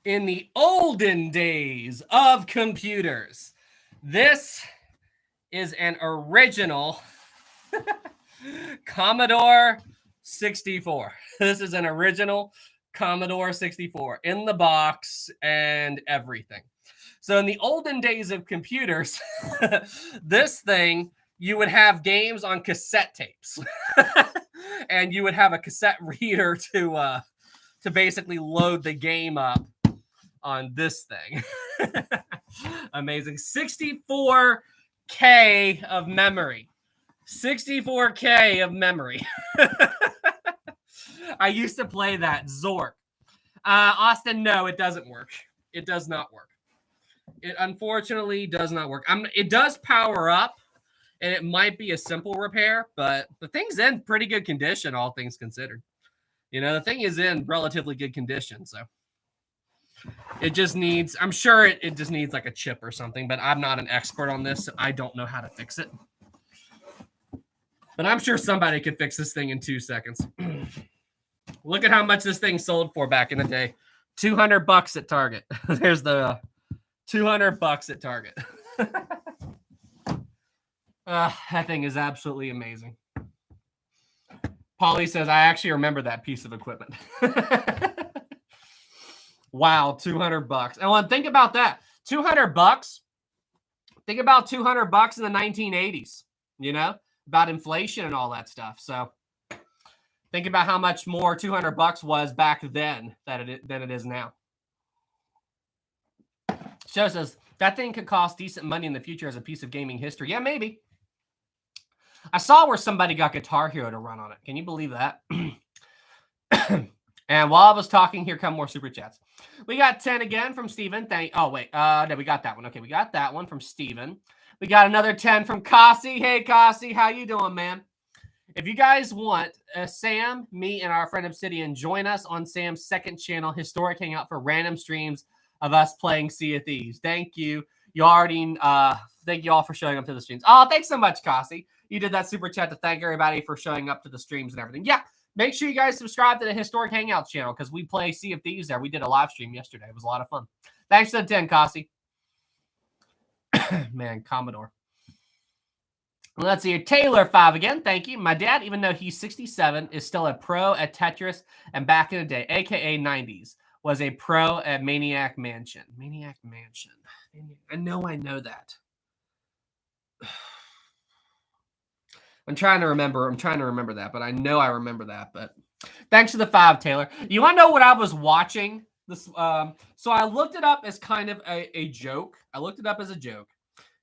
in the olden days of computers, this is an original Commodore 64. This is an original Commodore 64 in the box and everything. So in the olden days of computers, this thing you would have games on cassette tapes. And you would have a cassette reader to basically load the game up on this thing. Amazing. 64K of memory. 64K of memory. I used to play that Zork. Austin, no, it doesn't work. It does not work. It unfortunately does not work. It does power up, and it might be a simple repair, but the thing's in pretty good condition, all things considered. You know, the thing is in relatively good condition, so it just needs, I'm sure it just needs like a chip or something, but I'm not an expert on this, so I don't know how to fix it. But I'm sure somebody could fix this thing in 2 seconds. Look at how much this thing sold for back in the day. $200 at Target. There's the $200 at Target. That thing is absolutely amazing. Polly says, I actually remember that piece of equipment. Wow, $200. And think about that. $200. Think about $200 in the 1980s, you know, about inflation and all that stuff. So think about how much more $200 was back then than it is now. Show says, that thing could cost decent money in the future as a piece of gaming history. Yeah, maybe. I saw where somebody got Guitar Hero to run on it. Can you believe that? And while I was talking, here come more super chats. We got 10 again from Steven. No, we got that one. Okay, we got that one from Steven. We got another 10 from Kasi. Hey, Kasi, how you doing, man? If you guys want, Sam, me, and our friend Obsidian, join us on Sam's second channel, Historic Hangout, for random streams of us playing Sea of Thieves. Thank you. Thank you all for showing up to the streams. Oh, thanks so much, Kasi. You did that super chat to thank everybody for showing up to the streams and everything. Yeah, make sure you guys subscribe to the Historic Hangout channel because we play Sea of Thieves there. We did a live stream yesterday. It was a lot of fun. Thanks for the 10, Kasi. Man, Commodore. Let's see here. Taylor 5 again. Thank you. My dad, even though he's 67, is still a pro at Tetris, and back in the day, aka 90s, was a pro at Maniac Mansion. Maniac Mansion. I know that. I'm trying to remember that, but I know I remember that. But thanks for the 5, Taylor. You want to know what I was watching? So I looked it up as kind of a joke. I looked it up as a joke.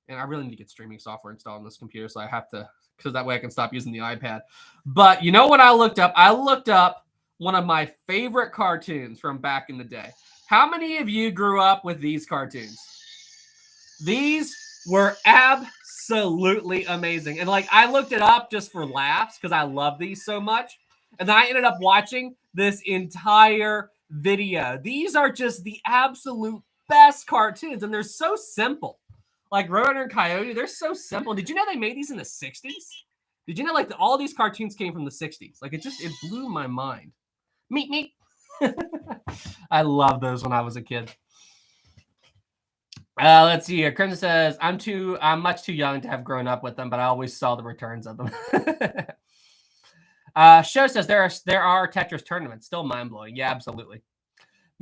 And I really need to get streaming software installed on this computer, so I have to, because that way I can stop using the iPad. But you know what I looked up? I looked up one of my favorite cartoons from back in the day. How many of you grew up with these cartoons? These were absolutely amazing. And like, I looked it up just for laughs because I love these so much. And then I ended up watching this entire video. These are just the absolute best cartoons, and they're so simple. Like Roadrunner and Coyote, they're so simple. Did you know they made these in the 60s? Did you know like all these cartoons came from the 60s? Like it blew my mind. Meet. I loved those when I was a kid. Let's see here. Crimson says, I'm much too young to have grown up with them, but I always saw the returns of them. Show says there are Tetris tournaments. Still mind-blowing. Yeah, absolutely.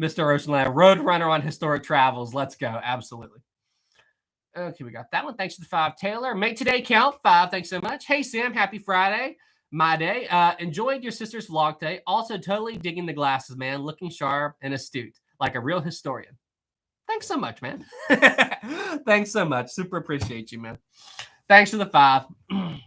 Mr. Oceanland, Roadrunner on Historic Travels. Let's go. Absolutely. Okay, we got that one. Thanks for the 5, Taylor. Make today count. 5, thanks so much. Hey, Sam, happy Friday. My day. Enjoyed your sister's vlog today. Also, totally digging the glasses, man. Looking sharp and astute, like a real historian. Thanks so much, man. Thanks so much. Super appreciate you, man. Thanks for the 5. I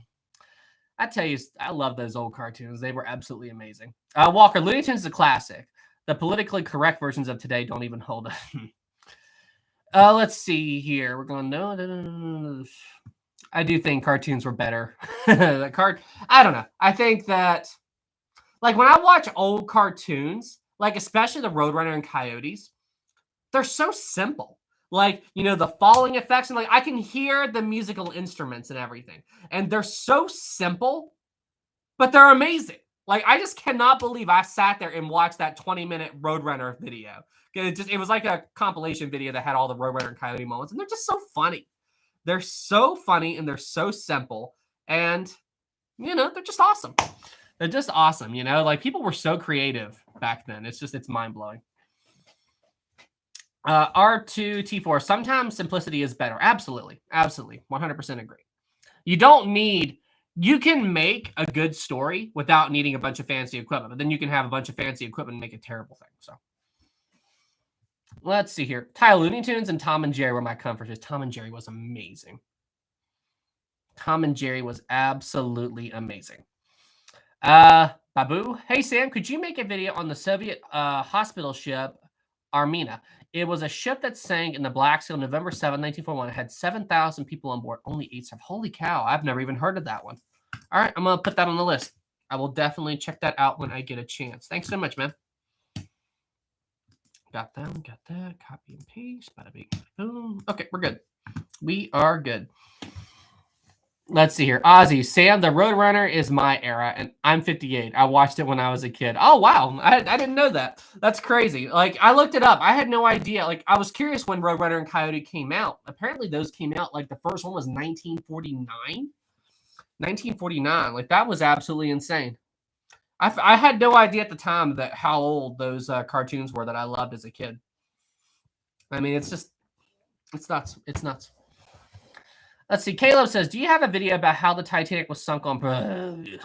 tell you, I love those old cartoons. They were absolutely amazing. Walker, Looney Tunes is a classic. The politically correct versions of today don't even hold up. Let's see here. We're going, no. I do think cartoons were better. I don't know. I think that, like, when I watch old cartoons, like, especially the Roadrunner and Coyotes, they're so simple. Like, you know, the falling effects, and, like, I can hear the musical instruments and everything. And they're so simple, but they're amazing. Like, I just cannot believe I sat there and watched that 20-minute Roadrunner video. It was like a compilation video that had all the Roadrunner and Coyote moments, and they're just so funny. They're so funny, and they're so simple, and, you know, they're just awesome. They're just awesome, you know? Like, people were so creative back then. It's mind-blowing. R2T4, sometimes simplicity is better. Absolutely. 100% agree. You don't need, you can make a good story without needing a bunch of fancy equipment, but then you can have a bunch of fancy equipment and make a terrible thing. So let's see here. Ty, Looney Tunes and Tom and Jerry were my comforters. Tom and Jerry was amazing. Tom and Jerry was absolutely amazing. Babu, hey Sam, could you make a video on the Soviet hospital ship Armina? It was a ship that sank in the Black Sea on November 7, 1941. It had 7,000 people on board, only 8 survived. Holy cow, I've never even heard of that one. All right, I'm going to put that on the list. I will definitely check that out when I get a chance. Thanks so much, man. Got that, copy and paste, bada bing, boom. Okay, we're good. We are good. Let's see here. Ozzy, Sam, the Roadrunner is my era, and I'm 58. I watched it when I was a kid. Oh, wow. I didn't know that. That's crazy. Like, I looked it up. I had no idea. Like, I was curious when Roadrunner and Coyote came out. Apparently, those came out, like, the first one was 1949. 1949. Like, that was absolutely insane. I had no idea at the time that how old those cartoons were that I loved as a kid. I mean, it's just, it's nuts. It's nuts. Let's see. Caleb says, do you have a video about how the Titanic was sunk on purpose?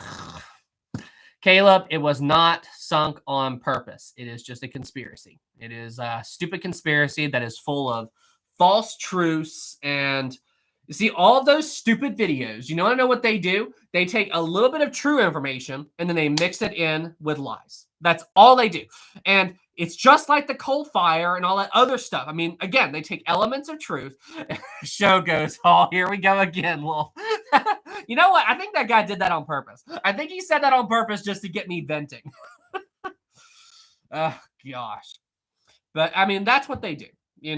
Caleb, it was not sunk on purpose. It is just a conspiracy. It is a stupid conspiracy that is full of false truths. And you see, all of those stupid videos, you want to know what they do? They take a little bit of true information and then they mix it in with lies. That's all they do. And it's just like the coal fire and all that other stuff. I mean, again, they take elements of truth. Show goes, oh, here we go again. Well, you know what? I think that guy did that on purpose. I think he said that on purpose just to get me venting. Oh, gosh. But, I mean, that's what they do.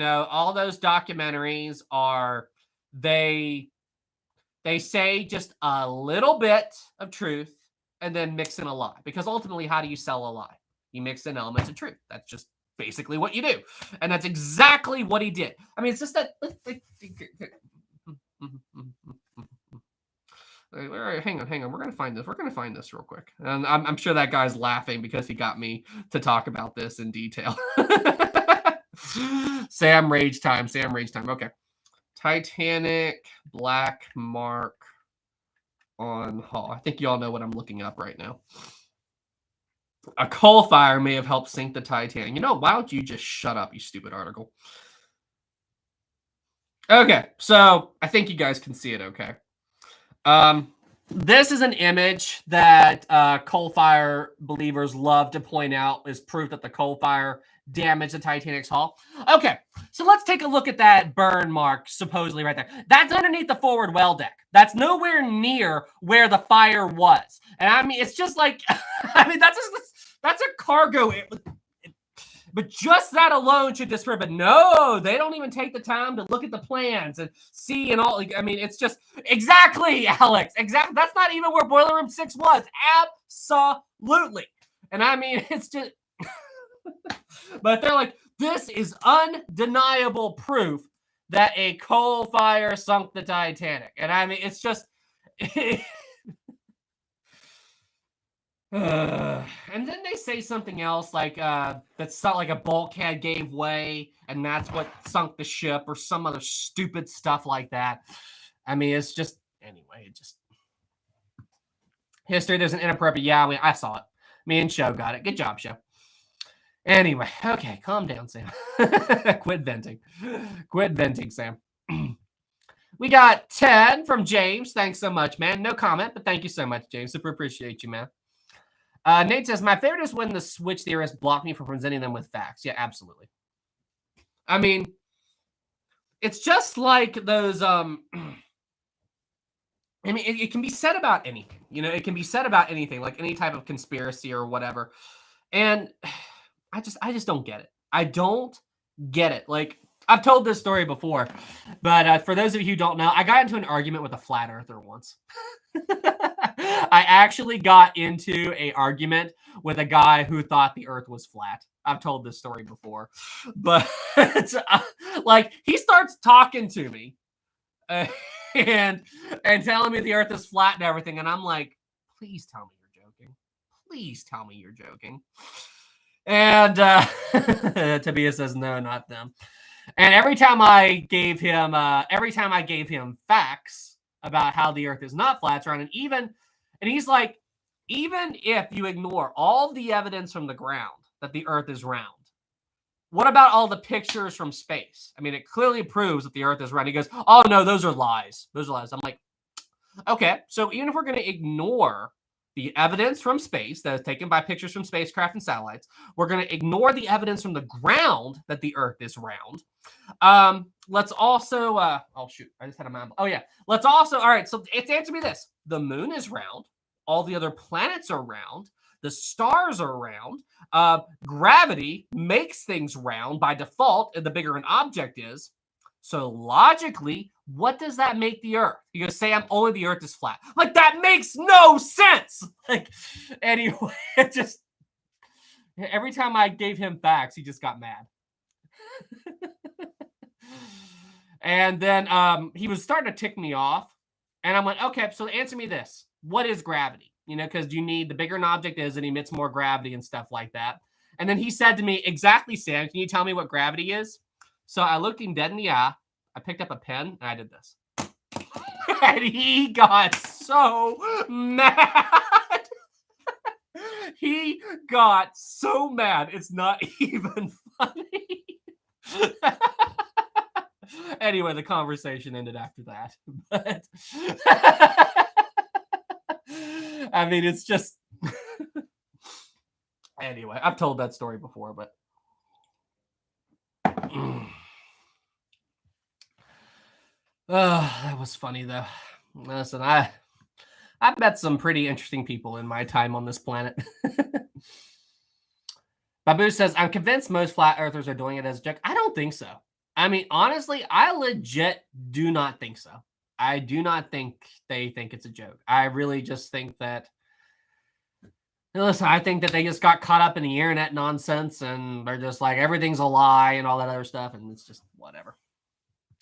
All those documentaries are, they say just a little bit of truth and then mix in a lie. Because ultimately, how do you sell a lie? You mix in elements of truth. That's just basically what you do. And that's exactly what he did. I mean, it's just that. Hang on. We're going to find this. We're going to find this real quick. And I'm sure that guy's laughing because he got me to talk about this in detail. Sam Rage Time. Okay. Titanic black mark on hull. I think you all know what I'm looking up right now. A coal fire may have helped sink the Titanic. Why don't you just shut up, you stupid article? Okay, so I think you guys can see it okay. This is an image that coal fire believers love to point out as proof that the coal fire damaged the Titanic's hull. Okay, so let's take a look at that burn mark supposedly right there. That's underneath the forward well deck. That's nowhere near where the fire was. And I mean, it's just like, I mean, that's a cargo. But just that alone should disprove. But no, they don't even take the time to look at the plans and see and all. I mean, it's just exactly, Alex. Exactly. That's not even where Boiler Room 6 was. Absolutely. And I mean, it's just. But they're like, this is undeniable proof that a coal fire sunk the Titanic. And I mean, it's just. And then they say something else like that's not like a bulkhead gave way and that's what sunk the ship or some other stupid stuff like that. I mean, it's just anyway, it just history. There's an inappropriate. Yeah, I mean, I saw it. Me and Show got it. Good job, Show. Anyway, okay, calm down, Sam. Quit venting, Sam. We got 10 from James. Thanks so much, man. No comment, but thank you so much, James. Super appreciate you, man. Nate says, my favorite is when the switch theorists block me from presenting them with facts. Yeah, absolutely. I mean, it's just like those, I mean, it can be said about anything, it can be said about anything, like any type of conspiracy or whatever. And I just don't get it. I don't get it. Like, I've told this story before, but for those of you who don't know, I got into an argument with a flat earther once. I actually got into an argument with a guy who thought the earth was flat. I've told this story before, but like he starts talking to me and telling me the earth is flat and everything. And I'm like, please tell me you're joking. Please tell me you're joking. And Tobias says, no, not them. And every time I gave him facts, about how the earth is not flat, it's round. And he's like, even if you ignore all the evidence from the ground that the earth is round, what about all the pictures from space? I mean, it clearly proves that the earth is round. He goes, oh, no, those are lies. Those are lies. I'm like, okay, so even if we're going to ignore the evidence from space that is taken by pictures from spacecraft and satellites, we're going to ignore the evidence from the ground that the earth is round. Let's also, oh, shoot, I just had a mind. Oh, yeah. Let's also, all right, so it's answer me this. The moon is round. All the other planets are round. The stars are round. Gravity makes things round by default, and the bigger an object is. So logically, what does that make the Earth? You're gonna say only the Earth is flat. Like, that makes no sense. Like, anyway, it just every time I gave him facts, he just got mad. And then he was starting to tick me off, and I'm like, okay, so answer me this: what is gravity? You know, because you need the bigger an object is, it emits more gravity and stuff like that. And then he said to me, exactly, Sam, can you tell me what gravity is? So I looked him dead in the eye. I picked up a pen and I did this. And he got so mad. He got so mad. It's not even funny. Anyway, the conversation ended after that. But I mean, it's just anyway, I've told that story before, but that was funny though. Listen, I met some pretty interesting people in my time on this planet. Babu says, I'm convinced most flat earthers are doing it as a joke. I don't think so. I mean, honestly, I legit do not think so. I do not think they think it's a joke. I really just think that, listen, I think that they just got caught up in the internet nonsense and they're just like, everything's a lie and all that other stuff. And it's just whatever.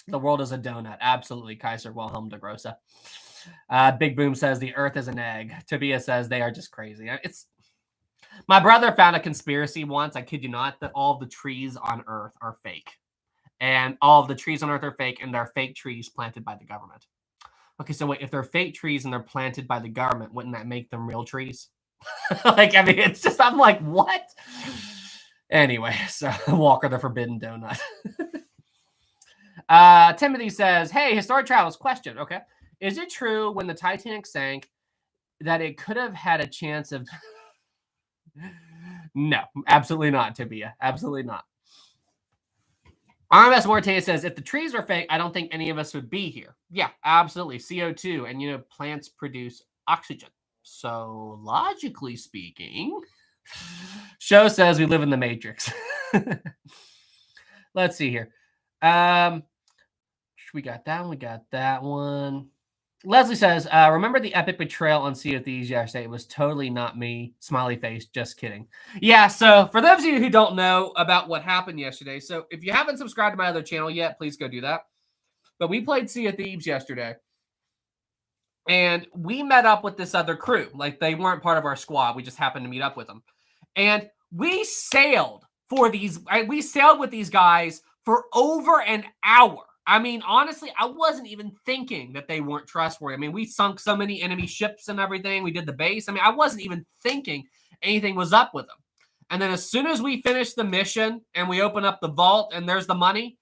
The world is a donut. Absolutely, Kaiser Wilhelm de Grosse. Big Boom says the earth is an egg. Tobias says they are just crazy. My brother found a conspiracy once, I kid you not, that all the trees on earth are fake. And all of the trees on earth are fake, and they're fake trees planted by the government. Okay, so wait, if they're fake trees and they're planted by the government, wouldn't that make them real trees? Like, I mean, it's just, I'm like, what? Anyway, so Walker the Forbidden Donut. Timothy says, hey, historic travels question. Okay. Is it true when the Titanic sank that it could have had a chance of... No, absolutely not, Tibia. Absolutely not. RMS Mortea says, if the trees were fake, I don't think any of us would be here. Yeah, absolutely. CO2. And, you know, plants produce oxygen. So, logically speaking, Show says we live in the Matrix. Let's see here. We got that one. We got that one. Leslie says, remember the epic betrayal on Sea of Thieves yesterday? It was totally not me. Smiley face. Just kidding. Yeah, so for those of you who don't know about what happened yesterday, so if you haven't subscribed to my other channel yet, please go do that. But we played Sea of Thieves yesterday. And we met up with this other crew. Like, they weren't part of our squad. We just happened to meet up with them. And we sailed with these guys for over an hour. I mean, honestly, I wasn't even thinking that they weren't trustworthy. I mean, we sunk so many enemy ships and everything. We did the base. I mean, I wasn't even thinking anything was up with them. And then as soon as we finish the mission and we open up the vault and there's the money,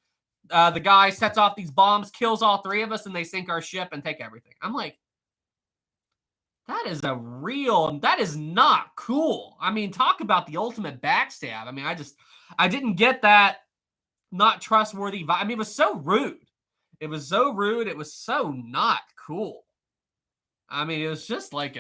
the guy sets off these bombs, kills all three of us, and they sink our ship and take everything. I'm like, that is not cool. I mean, talk about the ultimate backstab. I mean, I didn't get that not trustworthy vibe. I mean, it was so rude. It was so rude. It was so not cool. I mean, it was just like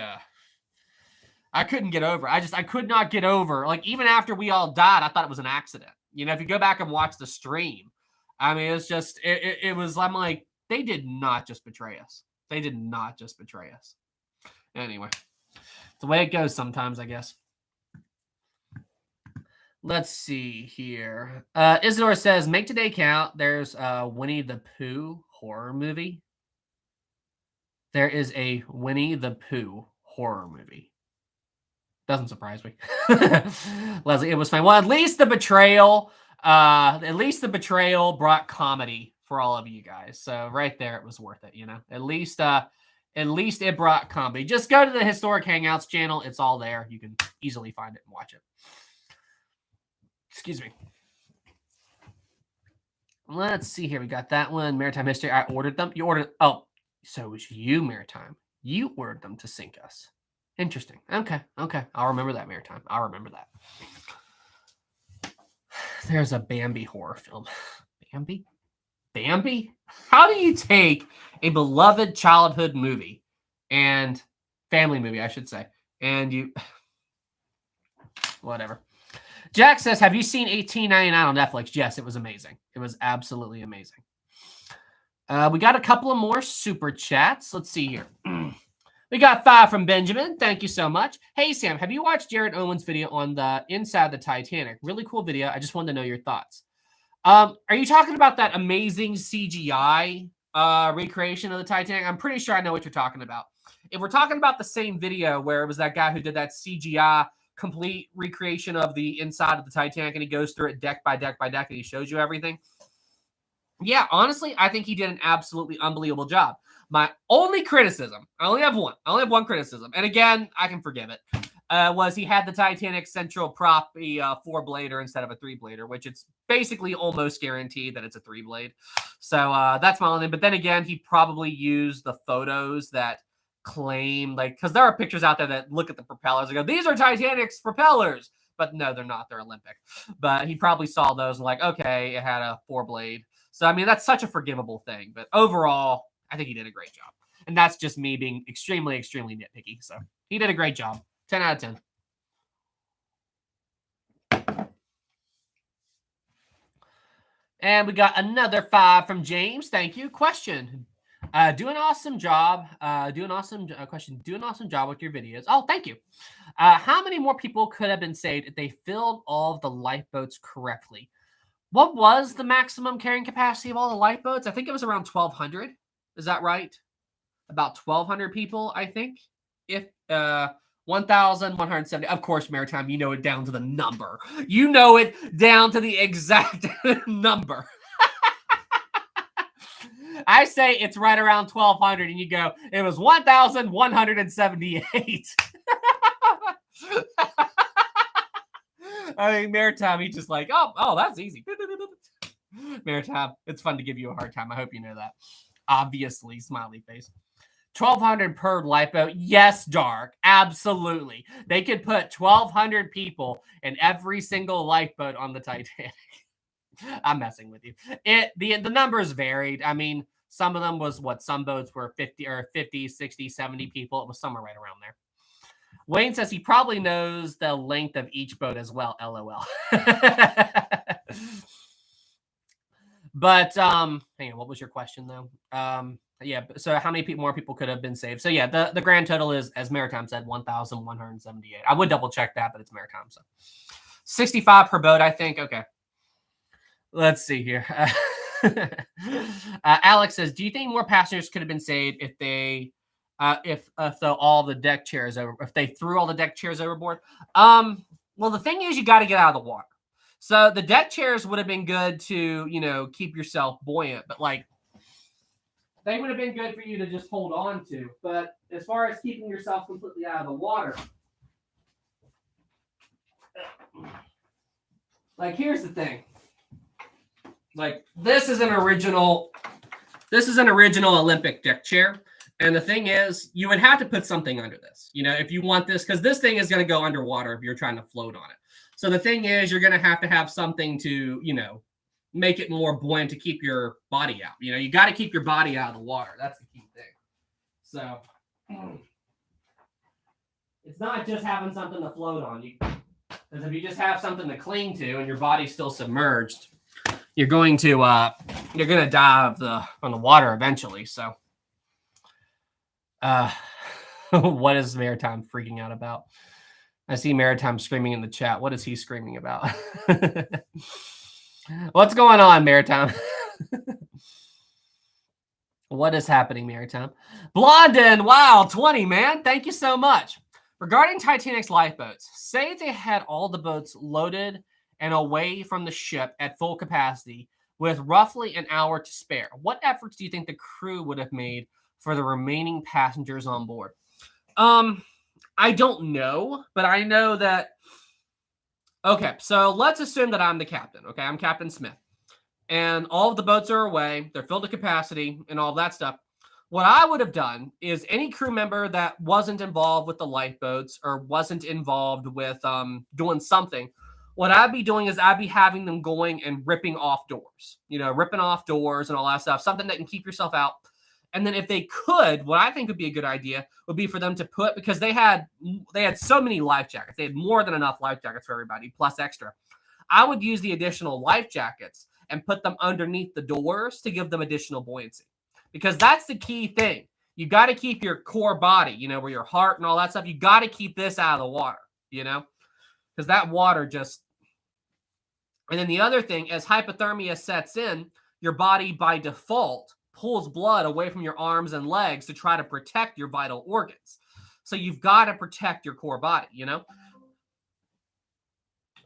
I couldn't get over. I could not get over. Like, even after we all died, I thought it was an accident. You know, if you go back and watch the stream, I mean, it's just, it was, I'm like, they did not just betray us. They did not just betray us. Anyway, it's the way it goes sometimes, I guess. Let's see here. Isidore says, make today count. There's a Winnie the Pooh horror movie. There is a Winnie the Pooh horror movie. Doesn't surprise me. Leslie, it was fine. Well, at least the betrayal brought comedy for all of you guys. So right there, it was worth it. You know, at least it brought comedy. Just go to the Historic Hangouts channel. It's all there. You can easily find it and watch it. Excuse me. Let's see here. We got that one. Maritime History. I ordered them. You ordered. Oh, so it was you, Maritime. You ordered them to sync us. Interesting. Okay. I'll remember that, Maritime. I'll remember that. There's a Bambi horror film. Bambi? How do you take a beloved childhood movie and family movie, I should say, and you... Whatever. Jack says, have you seen 1899 on Netflix? Yes, it was amazing. It was absolutely amazing. We got a couple of more super chats. Let's see here. We got 5 from Benjamin. Thank you so much. Hey, Sam, have you watched Jared Owen's video on the inside the Titanic? Really cool video. I just wanted to know your thoughts. Are you talking about that amazing CGI recreation of the Titanic? I'm pretty sure I know what you're talking about. If we're talking about the same video where it was that guy who did that CGI complete recreation of the inside of the Titanic and he goes through it deck by deck by deck and he shows you everything. Yeah, honestly, I think he did an absolutely unbelievable job. My only criticism, I only have one criticism, and again, I can forgive it, was he had the Titanic central prop be a 4-blader instead of a 3-blader, which it's basically almost guaranteed that it's a 3-blade. So that's my only, but then again, he probably used the photos that claim, like, because there are pictures out there that look at the propellers and go, these are Titanic's propellers, but no, they're not, they're Olympic. But he probably saw those and like, okay, it had a 4-blade. So, I mean, that's such a forgivable thing, but overall, I think he did a great job. And that's just me being extremely, extremely nitpicky. So he did a great job. 10 out of 10. And we got another 5 from James. Thank you. Question. Do an awesome job. Do an awesome job with your videos. Oh, thank you. How many more people could have been saved if they filled all of the lifeboats correctly? What was the maximum carrying capacity of all the lifeboats? I think it was around 1,200. Is that right? About 1,200 people, I think. If 1,170. Of course, Maritime, you know it down to the number. You know it down to the exact number. I say it's right around 1,200, and you go, it was 1,178. I mean, Maritime, he's just like, oh, that's easy. Maritime, it's fun to give you a hard time. I hope you know that. Obviously, smiley face. 1,200 per lifeboat. Yes, Dark. Absolutely. They could put 1,200 people in every single lifeboat on the Titanic. I'm messing with you. The numbers varied. I mean, some of them was what? Some boats were 50, 60, 70 people. It was somewhere right around there. Wayne says he probably knows the length of each boat as well. LOL. But hang on, what was your question though? Yeah, so how many more people could have been saved? So yeah, the grand total is, as Maritime said, 1,178. I would double check that, but it's Maritime, so 65 per boat, I think. Okay, let's see here. Alex says, do you think more passengers could have been saved if they all the deck chairs over, if they threw all the deck chairs overboard? Well, the thing is, you got to get out of the water. So the deck chairs would have been good to, you know, keep yourself buoyant, but like they would have been good for you to just hold on to. But as far as keeping yourself completely out of the water, like here's the thing. Like this is an original Olympic deck chair. And the thing is, you would have to put something under this, you know, if you want this, because this thing is going to go underwater if you're trying to float on it. So the thing is, you're going to have something to, you know, make it more buoyant to keep your body out. You know, you got to keep your body out of the water. That's the key thing. So it's not just having something to float on. Because if you just have something to cling to and your body's still submerged, you're going to die on the water eventually. So what is Maritime freaking out about? I see Maritime screaming in the chat. What is he screaming about? What's going on, Maritime? What is happening, Maritime? Blondin, wow, 20, man. Thank you so much. Regarding Titanic's lifeboats, say they had all the boats loaded and away from the ship at full capacity. with roughly an hour to spare. What efforts do you think the crew would have made for the remaining passengers on board? I don't know, but I know that. Okay, so let's assume that I'm the captain. Okay, I'm Captain Smith, and all of the boats are away. They're filled to capacity and all that stuff. What I would have done is any crew member that wasn't involved with the lifeboats or wasn't involved with doing something, what I'd be doing is I'd be having them going and ripping off doors, ripping off doors and all that stuff, something that can keep yourself out. And then if they could, what I think would be a good idea would be for them to put, because they had so many life jackets. They had more than enough life jackets for everybody, plus extra. I would use the additional life jackets and put them underneath the doors to give them additional buoyancy. Because that's the key thing. You got to keep your core body, where your heart and all that stuff, you got to keep this out of the water, because that water just. And then the other thing, as hypothermia sets in, your body by default pulls blood away from your arms and legs to try to protect your vital organs. So you've got to protect your core body,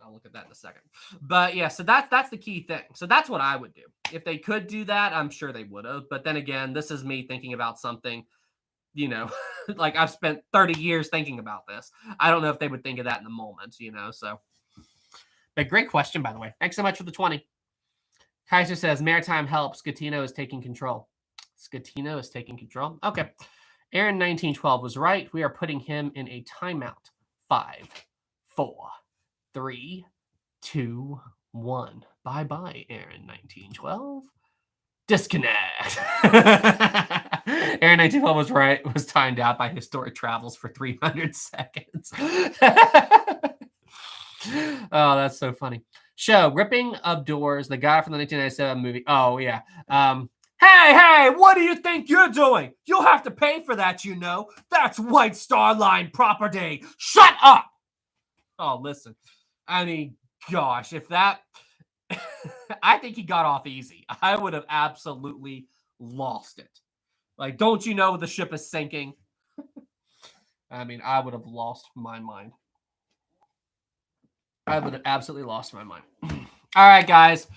I'll look at that in a second. But yeah, so that's the key thing. So that's what I would do. If they could do that, I'm sure they would have. But then again, this is me thinking about something, like I've spent 30 years thinking about this. I don't know if they would think of that in the moment, so. But great question, by the way. Thanks so much for the 20. Kaiser says, Maritime help. Scatino is taking control. Scatino is taking control. Okay. Aaron 1912 was right. We are putting him in a timeout. 5, 4, 3, 2, 1. Bye-bye, Aaron 1912. Disconnect. Aaron 1912 was right. Was timed out by Historic Travels for 300 seconds. Oh, that's so funny. Show ripping of doors. The guy from the 1997 movie. Oh yeah. Hey, what do you think you're doing? You'll have to pay for that. That's White Star Line property. Shut up. Oh, listen. I mean, gosh, if that. I think he got off easy. I would have absolutely lost it. Like, don't you know the ship is sinking? I mean, I would have lost my mind. I would have absolutely lost my mind. All right, guys.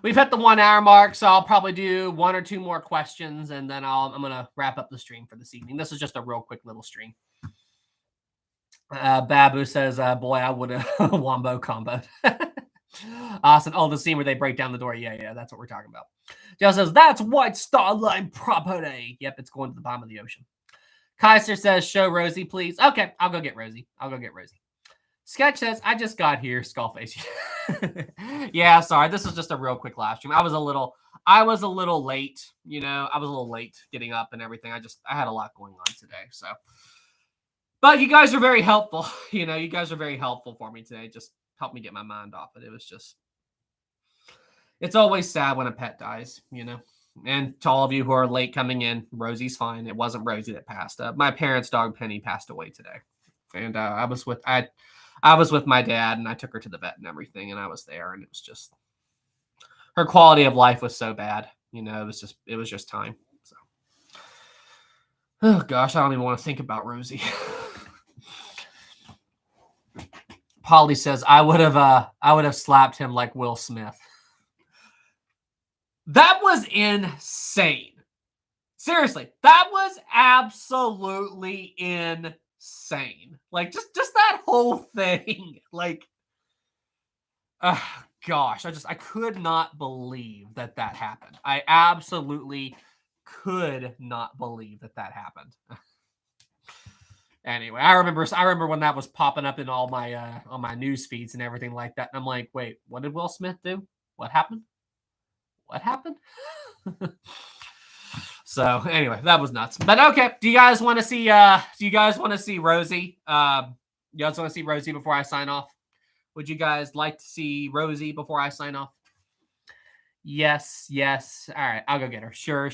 We've hit the 1 hour mark, so I'll probably do 1 or 2 more questions, and then I'm going to wrap up the stream for this evening. This is just a real quick little stream. Babu says, boy, I would have wombo comboed. Awesome. Oh, the scene where they break down the door. Yeah, that's what we're talking about. Joe says, that's White Star Line property. Yep, it's going to the bottom of the ocean. Kaiser says, show Rosie, please. Okay, I'll go get Rosie. Sketch says, I just got here, Skullface. Yeah, sorry. This was just a real quick live stream. I was a little late, I was a little late getting up and everything. I had a lot going on today, so. But you guys are very helpful. You guys are very helpful for me today. Just helped me get my mind off it. It was just, it's always sad when a pet dies, And to all of you who are late coming in, Rosie's fine. It wasn't Rosie that passed. My parents' dog Penny passed away today, and I was with my dad, and I took her to the vet and everything, and I was there, and it was just, her quality of life was so bad, it was just time. So, oh gosh, I don't even want to think about Rosie. Polly says, I would have slapped him like Will Smith. That was insane. Seriously, that was absolutely insane. Like, just that whole thing. Like, gosh, I could not believe that happened. I absolutely could not believe that happened. Anyway, I remember when that was popping up in all my on my news feeds and everything like that. And I'm like, wait, what did Will Smith do? What happened? So anyway, that was nuts. But okay, do you guys want to see Rosie? You guys want to see Rosie before I sign off? Would you guys like to see Rosie before I sign off? Yes. All right, I'll go get her. Sure.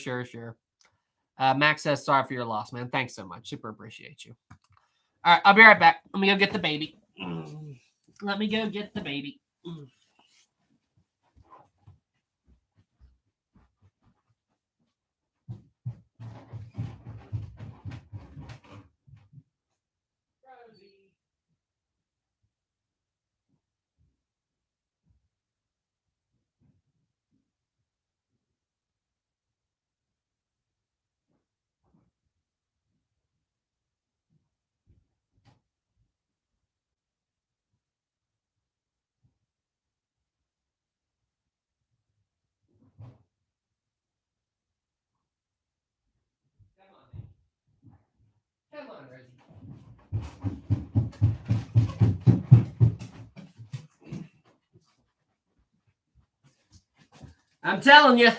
Max says, sorry for your loss, man. Thanks so much. Super appreciate you. All right, I'll be right back. Let me go get the baby. I'm telling you,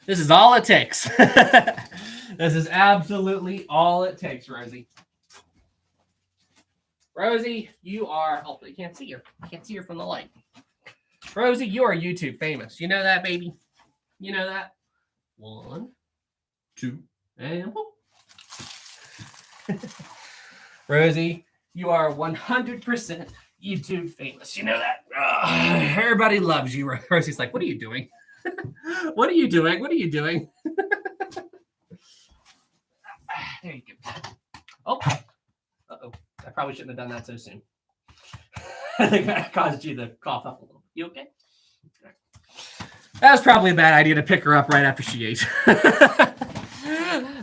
this is all it takes. This is absolutely all it takes, Rosie. Rosie, you are. Oh, you can't see her. I can't see her from the light. Rosie, you are YouTube famous. You know that, baby? You know that? 1, 2, and whoop. Rosie, you are 100% YouTube famous. You know that? Everybody loves you. Rosie's like, what are you doing? What are you doing? What are you doing? There you go. Oh. Uh-oh. I probably shouldn't have done that so soon. I think I caused you to cough up a little. You okay? That was probably a bad idea to pick her up right after she ate.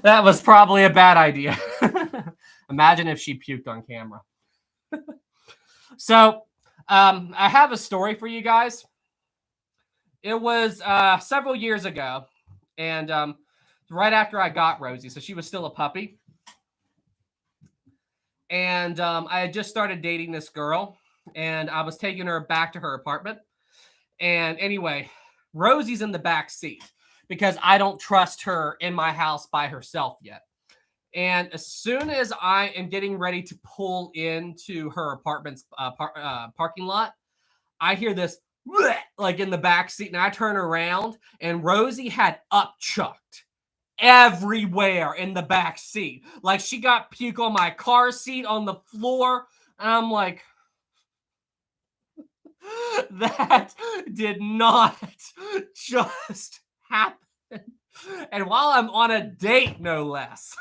That was probably a bad idea. Imagine if she puked on camera. So, I have a story for you guys. It was several years ago, and right after I got Rosie, so she was still a puppy. And I had just started dating this girl, and I was taking her back to her apartment. And anyway, Rosie's in the back seat because I don't trust her in my house by herself yet. And as soon as I am getting ready to pull into her apartment's parking lot, I hear this like in the back seat, and I turn around, and Rosie had upchucked everywhere in the back seat. Like she got puke on my car seat, on the floor. And I'm like, that did not just happen. And while I'm on a date, no less.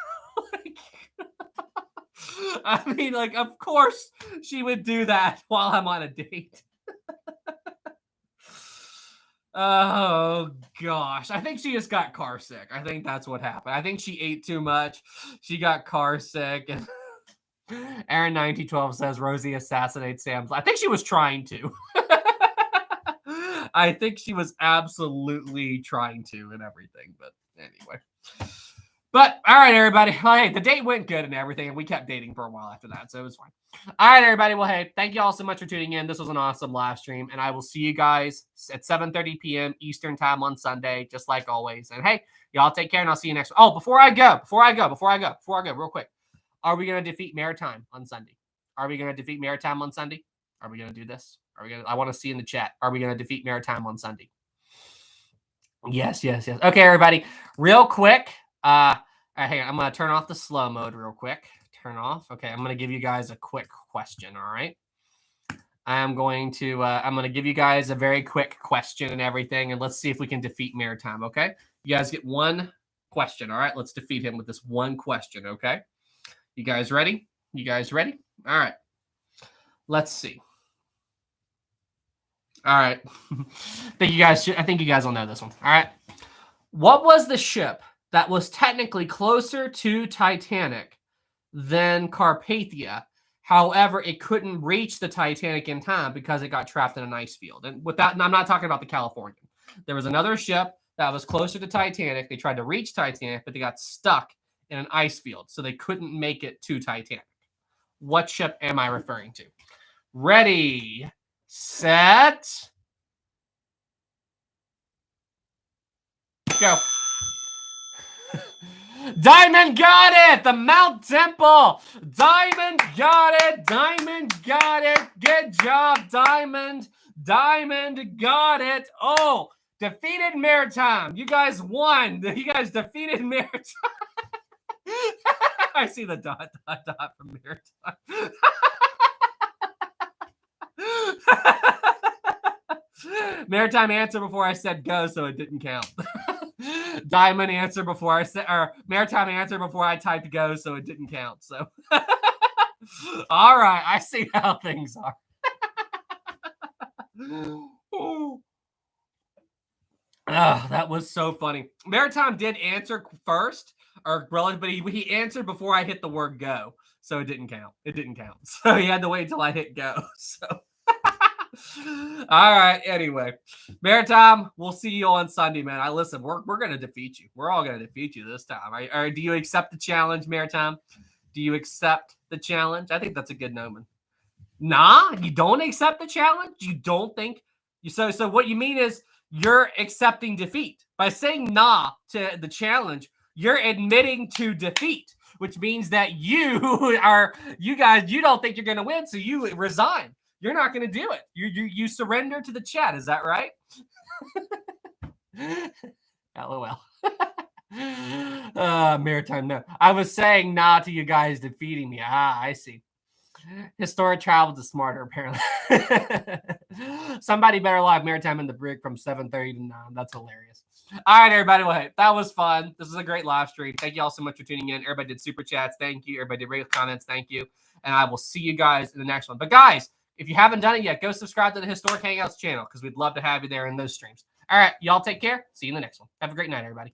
I mean, like, of course she would do that while I'm on a date. Oh gosh, I think she just got car sick. I think that's what happened. I think she ate too much. She got car sick. And Aaron 1912 says Rosie assassinates Sam's. I think she was trying to. I think she was absolutely trying to and everything. But anyway. But all right, everybody. Well, hey, the date went good and everything, and we kept dating for a while after that, so it was fine. All right, everybody. Well, hey, thank you all so much for tuning in. This was an awesome live stream, and I will see you guys at 7:30 p.m. Eastern time on Sunday, just like always. And hey, y'all take care, and I'll see you next. Oh, before I go, real quick. Are we gonna defeat Maritime on Sunday? Are we gonna defeat Maritime on Sunday? Are we gonna do this? Are we gonna? I want to see in the chat. Are we gonna defeat Maritime on Sunday? Yes. Okay, everybody. Real quick. Hang on. I'm going to turn off the slow mode real quick. Turn off. Okay. I'm going to give you guys a quick question. All right. I'm going to give you guys a very quick question and everything. And let's see if we can defeat Maritime. Okay. You guys get one question. All right. Let's defeat him with this one question. Okay. You guys ready? All right. Let's see. All right. I think you guys will know this one. All right. What was the ship that was technically closer to Titanic than Carpathia? However, it couldn't reach the Titanic in time because it got trapped in an ice field. And with that, and I'm not talking about the Californian. There was another ship that was closer to Titanic. They tried to reach Titanic, but they got stuck in an ice field, so they couldn't make it to Titanic. What ship am I referring to? Ready, set, go. Diamond got it! The Mount Temple! Diamond got it! Good job, Diamond! Diamond got it! Oh, defeated Maritime! You guys won! You guys defeated Maritime! I see the dot from Maritime. Maritime answer before I said go, so it didn't count. Diamond answer before I said, or Maritime answer before I typed go, so it didn't count. So, all right, I see how things are. Oh, that was so funny. Maritime did answer first, but he answered before I hit the word go, so it didn't count. So he had to wait until I hit go. So. All right. Anyway, Maritime, we'll see you on Sunday, man. Listen, we're gonna defeat you. We're all gonna defeat you this time. Do you accept the challenge, Maritime? Do you accept the challenge? I think that's a good omen. Nah, you don't accept the challenge? You don't think you so what you mean is you're accepting defeat. By saying nah to the challenge, you're admitting to defeat, which means that you guys don't think you're gonna win, so you resign. You're not gonna do it. You surrender to the chat, is that right? LOL. Maritime, no. I was saying nah to you guys defeating me. I see. Historic travel to smarter, apparently. Somebody better live Maritime in the Brig from 7:30 to 9. That's hilarious. All right, everybody. Well, hey, that was fun. This is a great live stream. Thank you all so much for tuning in. Everybody did super chats. Thank you. Everybody did regular comments. Thank you. And I will see you guys in the next one. But guys, if you haven't done it yet, go subscribe to the Historic Hangouts channel because we'd love to have you there in those streams. All right, y'all take care. See you in the next one. Have a great night, everybody.